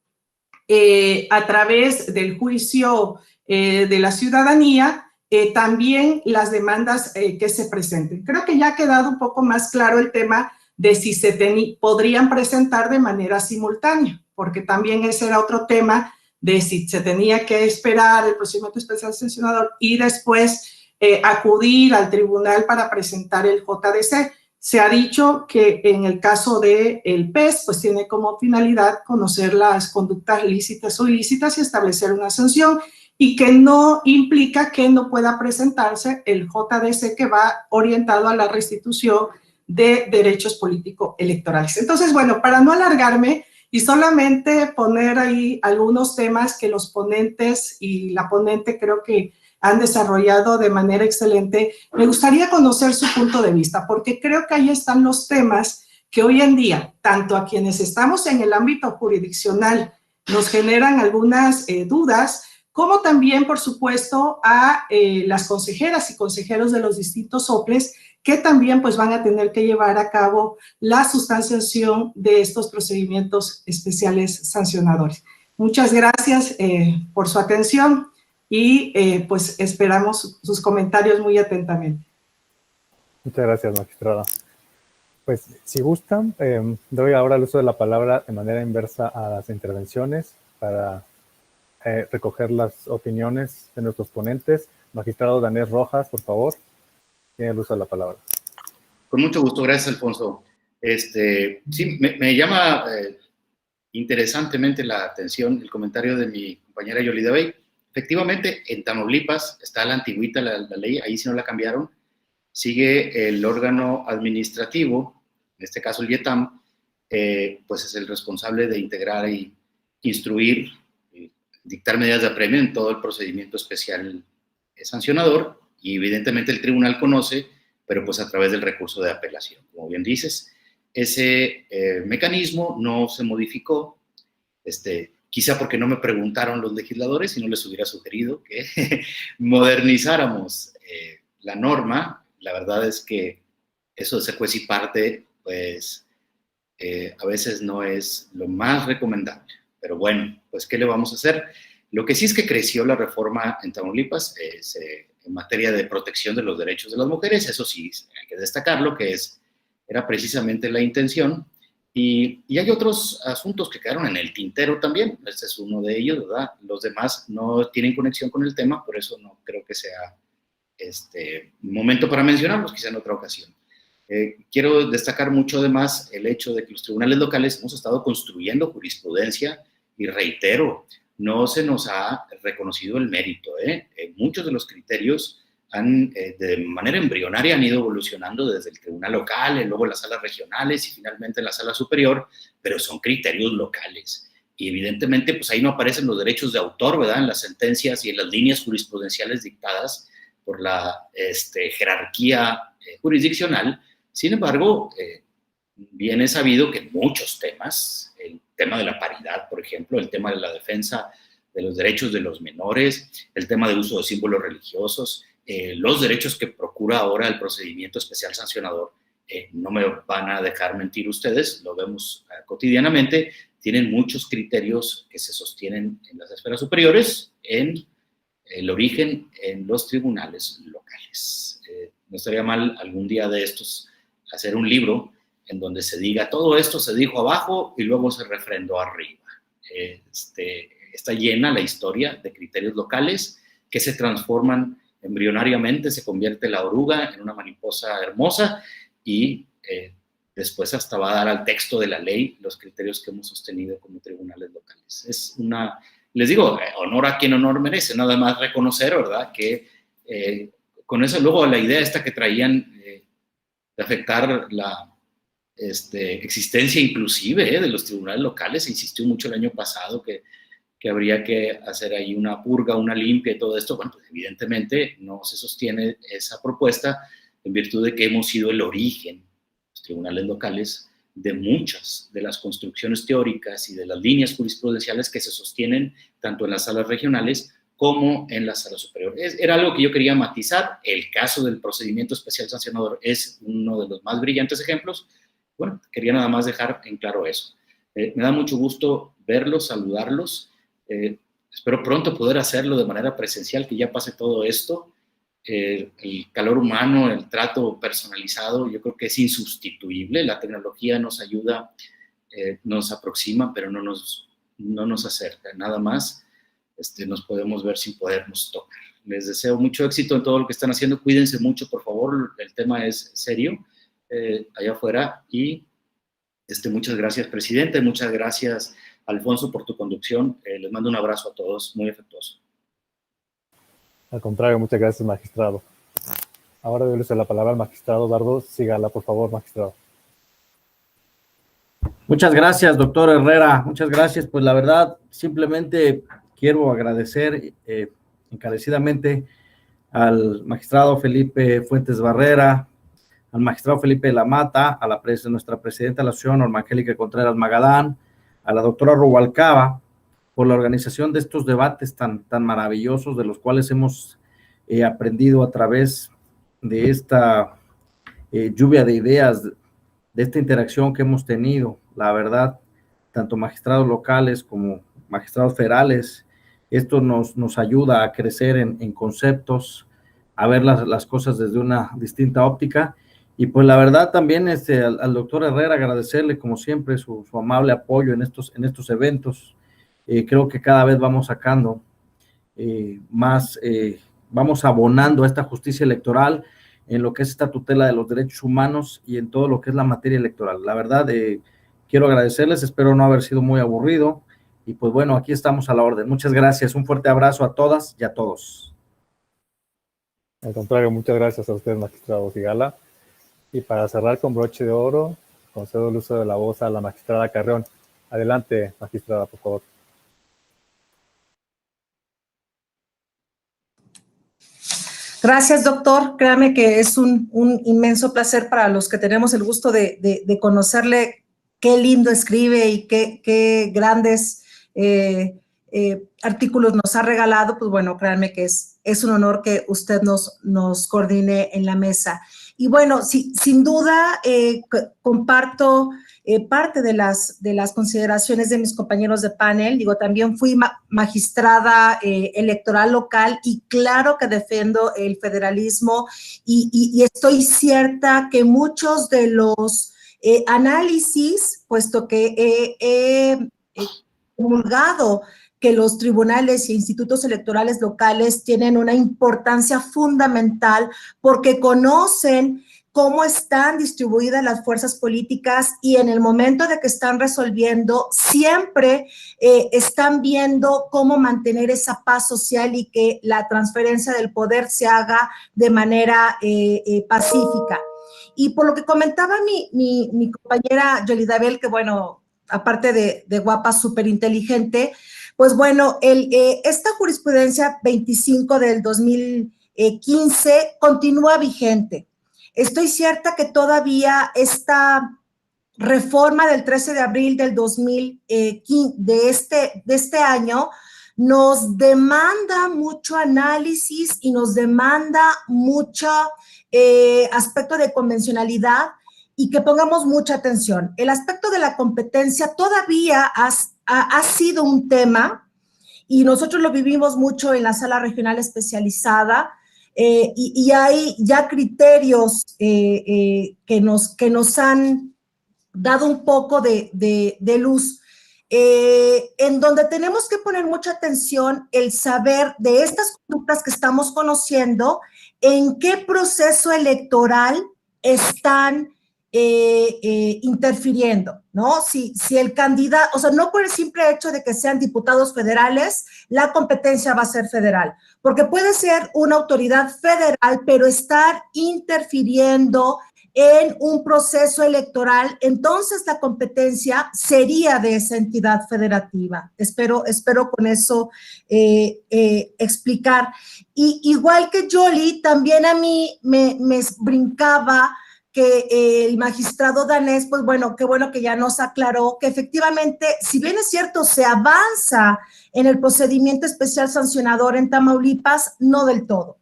a través del juicio de la ciudadanía también las demandas que se presenten. Creo que ya ha quedado un poco más claro el tema de si se podrían presentar de manera simultánea, porque también ese era otro tema de si se tenía que esperar el procedimiento especial sancionador y después acudir al tribunal para presentar el JDC. Se ha dicho que en el caso del PES, pues tiene como finalidad conocer las conductas lícitas o ilícitas y establecer una sanción, y que no implica que no pueda presentarse el JDC que va orientado a la restitución de derechos político-electorales. Entonces, bueno, para no alargarme y solamente poner ahí algunos temas que los ponentes y la ponente creo que han desarrollado de manera excelente, me gustaría conocer su punto de vista, porque creo que ahí están los temas que hoy en día, tanto a quienes estamos en el ámbito jurisdiccional, nos generan algunas dudas, como también, por supuesto, a las consejeras y consejeros de los distintos OPLES, que también pues van a tener que llevar a cabo la sustanciación de estos procedimientos especiales sancionadores. Muchas gracias por su atención y pues esperamos sus comentarios muy atentamente. Muchas gracias, magistrada. Pues si gustan, doy ahora el uso de la palabra de manera inversa a las intervenciones para recoger las opiniones de nuestros ponentes. Magistrado Danés Rojas, por favor, tiene el uso de la palabra. Con mucho gusto, gracias, Alfonso. Sí, me llama interesantemente la atención el comentario de mi compañera Yolida Bey. Efectivamente, en Tamaulipas está la antigüita la ley, ahí sí no la cambiaron. Sigue el órgano administrativo, en este caso el IETAM, pues es el responsable de integrar y instruir, dictar medidas de apremio en todo el procedimiento especial sancionador, y evidentemente el tribunal conoce, pero pues a través del recurso de apelación. Como bien dices, ese mecanismo no se modificó, quizá porque no me preguntaron los legisladores y no les hubiera sugerido que modernizáramos la norma. La verdad es que eso de ser juez y parte, pues a veces no es lo más recomendable. Pero bueno, pues ¿qué le vamos a hacer? Lo que sí es que creció la reforma en Tamaulipas en materia de protección de los derechos de las mujeres. Eso sí, hay que destacarlo, que era precisamente la intención. Y hay otros asuntos que quedaron en el tintero también. Este es uno de ellos, ¿verdad? Los demás no tienen conexión con el tema, por eso no creo que sea momento para mencionarlos, quizá en otra ocasión. Quiero destacar mucho además el hecho de que los tribunales locales hemos estado construyendo jurisprudencia y reitero, no se nos ha reconocido el mérito. Muchos de los criterios de manera embrionaria han ido evolucionando desde el tribunal local, luego las salas regionales y finalmente la sala superior, pero son criterios locales. Y evidentemente, pues ahí no aparecen los derechos de autor, ¿verdad? En las sentencias y en las líneas jurisprudenciales dictadas por la jerarquía jurisdiccional. Sin embargo, bien es sabido que muchos temas, el tema de la paridad, por ejemplo, el tema de la defensa de los derechos de los menores, el tema de uso de símbolos religiosos, los derechos que procura ahora el procedimiento especial sancionador, no me van a dejar mentir ustedes, lo vemos cotidianamente, tienen muchos criterios que se sostienen en las esferas superiores, en el origen en los tribunales locales. No estaría mal algún día de estos hacer un libro en donde se diga todo esto se dijo abajo y luego se refrendó arriba. Está llena la historia de criterios locales que se transforman embrionariamente, se convierte la oruga en una mariposa hermosa y después hasta va a dar al texto de la ley los criterios que hemos sostenido como tribunales locales. Es una, les digo, honor a quien honor merece, nada más reconocer, ¿verdad?, que con eso luego la idea esta que traían de afectar la existencia inclusive de los tribunales locales, se insistió mucho el año pasado que habría que hacer ahí una purga, una limpia y todo esto. Bueno, pues evidentemente no se sostiene esa propuesta en virtud de que hemos sido el origen, los tribunales locales, de muchas de las construcciones teóricas y de las líneas jurisprudenciales que se sostienen tanto en las salas regionales como en las salas superiores. Era algo que yo quería matizar. El caso del procedimiento especial sancionador es uno de los más brillantes ejemplos. Bueno, quería nada más dejar en claro eso. Me da mucho gusto verlos, saludarlos. Espero pronto poder hacerlo de manera presencial, que ya pase todo esto. El calor humano, el trato personalizado, yo creo que es insustituible. La tecnología nos ayuda, nos aproxima, pero no nos acerca. Nada más nos podemos ver sin podernos tocar. Les deseo mucho éxito en todo lo que están haciendo. Cuídense mucho, por favor. El tema es serio allá afuera. Y muchas gracias, presidente. Muchas gracias, Alfonso, por tu conducción. Les mando un abrazo a todos, muy afectuoso. Al contrario, muchas gracias, magistrado. Ahora doy la palabra al magistrado Eduardo Sigala, por favor, magistrado. Muchas gracias, doctor Herrera. Muchas gracias. Pues la verdad, simplemente quiero agradecer encarecidamente al magistrado Felipe Fuentes Barrera, al magistrado Felipe de la Mata, a nuestra presidenta de la asociación, Norma Angélica Contreras Magadán, a la doctora Rubalcaba, por la organización de estos debates tan maravillosos, de los cuales hemos aprendido a través de esta lluvia de ideas, de esta interacción que hemos tenido. La verdad, tanto magistrados locales como magistrados federales, esto nos ayuda a crecer en conceptos, a ver las cosas desde una distinta óptica. Y pues la verdad también al doctor Herrera agradecerle como siempre su amable apoyo en estos eventos. Creo que cada vez vamos sacando más, vamos abonando a esta justicia electoral en lo que es esta tutela de los derechos humanos y en todo lo que es la materia electoral. La verdad, quiero agradecerles, espero no haber sido muy aburrido y pues bueno, aquí estamos a la orden. Muchas gracias, un fuerte abrazo a todas y a todos. Al contrario, muchas gracias a usted, magistrado Sigala. Y para cerrar con broche de oro, concedo el uso de la voz a la magistrada Carreón. Adelante, magistrada, por favor. Gracias, doctor. Créame que es un inmenso placer para los que tenemos el gusto de conocerle. Qué lindo escribe y qué grandes artículos nos ha regalado. Pues bueno, créanme que es un honor que usted nos coordine en la mesa. Y bueno, sin duda comparto parte de las consideraciones de mis compañeros de panel. Digo, también fui magistrada electoral local y claro que defiendo el federalismo y estoy cierta que muchos de los análisis, puesto que he promulgado que los tribunales e institutos electorales locales tienen una importancia fundamental porque conocen cómo están distribuidas las fuerzas políticas y en el momento de que están resolviendo, siempre están viendo cómo mantener esa paz social y que la transferencia del poder se haga de manera pacífica. Y por lo que comentaba mi compañera Yolidabel, que bueno, aparte de guapa, súper inteligente, pues bueno, esta jurisprudencia 25 del 2015 continúa vigente. Estoy cierta que todavía esta reforma del 13 de abril del 2015, de este año nos demanda mucho análisis y nos demanda mucho aspecto de convencionalidad y que pongamos mucha atención. El aspecto de la competencia todavía ha sido un tema y nosotros lo vivimos mucho en la sala regional especializada y hay ya criterios que nos han dado un poco de luz, en donde tenemos que poner mucha atención el saber de estas conductas que estamos conociendo, en qué proceso electoral están interfiriendo, ¿no? Si el candidato, o sea, no por el simple hecho de que sean diputados federales, la competencia va a ser federal, porque puede ser una autoridad federal, pero estar interfiriendo en un proceso electoral, entonces la competencia sería de esa entidad federativa. Espero con eso explicar. Y igual que Yoli, también a mí me brincaba que el magistrado danés, pues bueno, qué bueno que ya nos aclaró que efectivamente, si bien es cierto, se avanza en el procedimiento especial sancionador en Tamaulipas, no del todo,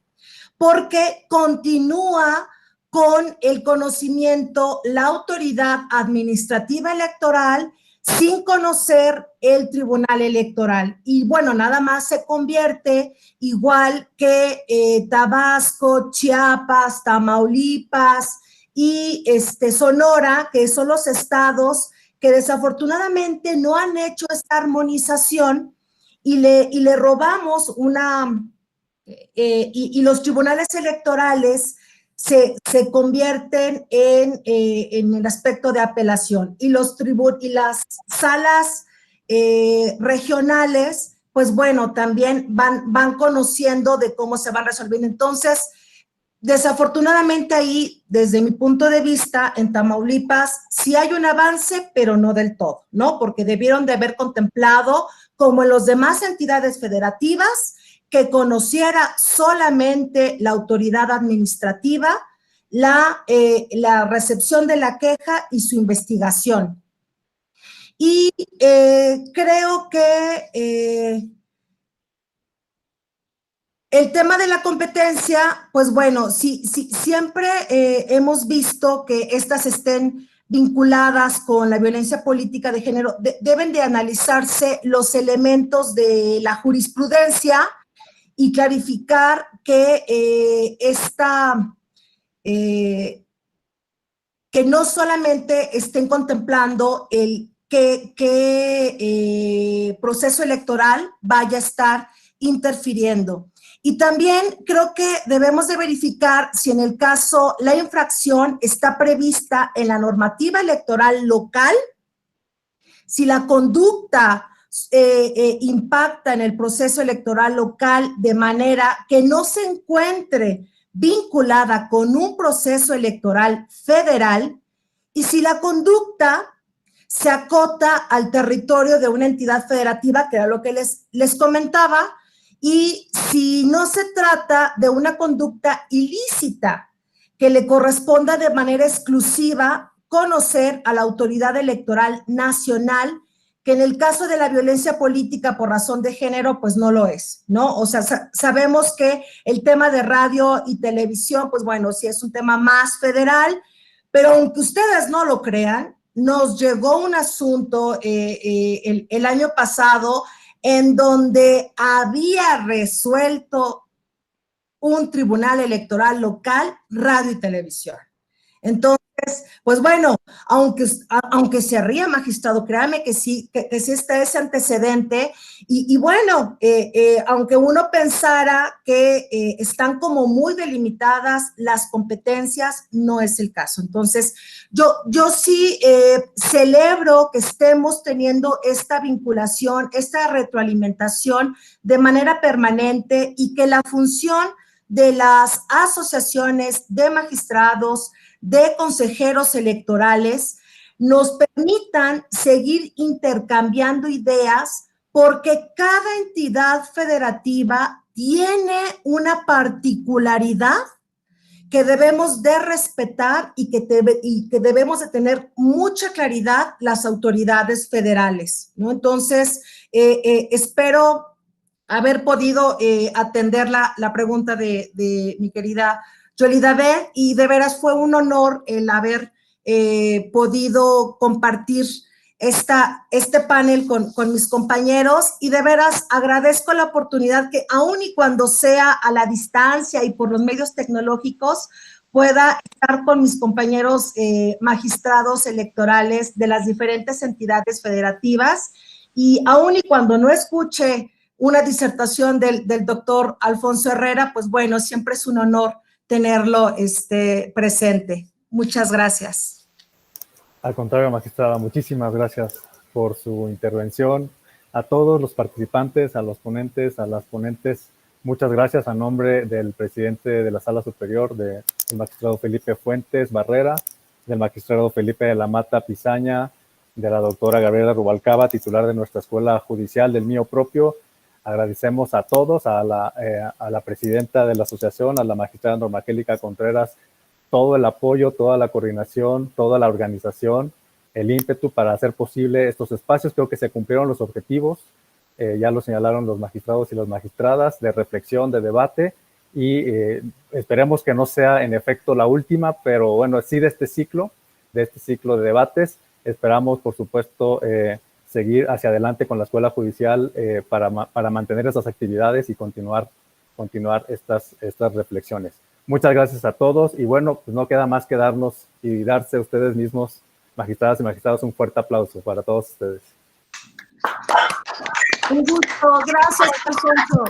porque continúa con el conocimiento la autoridad administrativa electoral sin conocer el tribunal electoral. Y bueno, nada más se convierte igual que Tabasco, Chiapas, Tamaulipas y Sonora, que son los estados que desafortunadamente no han hecho esta armonización y le robamos y los tribunales electorales se convierten en el aspecto de apelación y las salas regionales, pues bueno, también van conociendo de cómo se van resolviendo. Entonces, desafortunadamente ahí, desde mi punto de vista, en Tamaulipas sí hay un avance, pero no del todo, ¿no? Porque debieron de haber contemplado, como en las demás entidades federativas, que conociera solamente la autoridad administrativa, la recepción de la queja y su investigación. Y creo que el tema de la competencia, pues bueno, siempre hemos visto que estas estén vinculadas con la violencia política de género, deben de analizarse los elementos de la jurisprudencia y clarificar que que no solamente estén contemplando el qué proceso electoral vaya a estar interfiriendo. Y también creo que debemos de verificar si en el caso la infracción está prevista en la normativa electoral local, si la conducta impacta en el proceso electoral local de manera que no se encuentre vinculada con un proceso electoral federal y si la conducta se acota al territorio de una entidad federativa, que era lo que les comentaba, y si no se trata de una conducta ilícita que le corresponda de manera exclusiva conocer a la autoridad electoral nacional, que en el caso de la violencia política por razón de género, pues no lo es, ¿no? O sea, sabemos que el tema de radio y televisión, pues bueno, sí es un tema más federal, pero aunque ustedes no lo crean, nos llegó un asunto el año pasado en donde había resuelto un tribunal electoral local, radio y televisión. Entonces, pues bueno, aunque se ría, magistrado, créame que sí está ese antecedente y bueno, aunque uno pensara que están como muy delimitadas las competencias, no es el caso. Entonces, yo sí celebro que estemos teniendo esta vinculación, esta retroalimentación de manera permanente y que la función de las asociaciones de magistrados, de consejeros electorales, nos permitan seguir intercambiando ideas porque cada entidad federativa tiene una particularidad que debemos de respetar y que debemos de tener mucha claridad las autoridades federales, ¿no? Entonces, espero haber podido atender la pregunta de mi querida Yolida B. Y de veras fue un honor el haber podido compartir este panel con mis compañeros, y de veras agradezco la oportunidad que aun y cuando sea a la distancia y por los medios tecnológicos, pueda estar con mis compañeros magistrados electorales de las diferentes entidades federativas, y aun y cuando no escuche una disertación del doctor Alfonso Herrera, pues bueno, siempre es un honor tenerlo presente. Muchas gracias. Al contrario, magistrada, muchísimas gracias por su intervención. A todos los participantes, a los ponentes, a las ponentes, muchas gracias a nombre del presidente de la Sala Superior, del magistrado Felipe Fuentes Barrera, del magistrado Felipe de la Mata Pizaña, de la doctora Gabriela Rubalcaba, titular de nuestra Escuela Judicial, del mío propio. Agradecemos a todos, a la presidenta de la asociación, a la magistrada Norma Angélica Contreras, todo el apoyo, toda la coordinación, toda la organización, el ímpetu para hacer posible estos espacios. Creo que se cumplieron los objetivos, ya lo señalaron los magistrados y las magistradas, de reflexión, de debate, y esperemos que no sea en efecto la última, pero bueno, sí de este ciclo de debates. Esperamos, por supuesto, seguir hacia adelante con la Escuela Judicial para mantener esas actividades y continuar estas reflexiones. Muchas gracias a todos, y bueno, pues no queda más que darnos y darse a ustedes mismos, magistradas y magistrados, un fuerte aplauso para todos ustedes. Un gusto, gracias, Alfonso.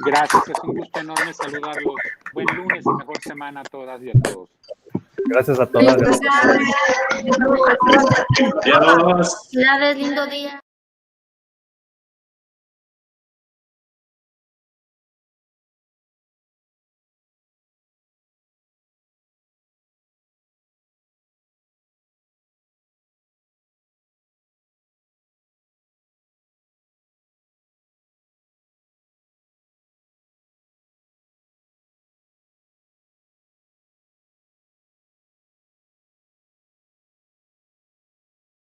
Gracias, es un gusto enorme saludarlos. Buen lunes y mejor semana a todas y a todos. Gracias a todas. Adiós. Felicidades, lindo día.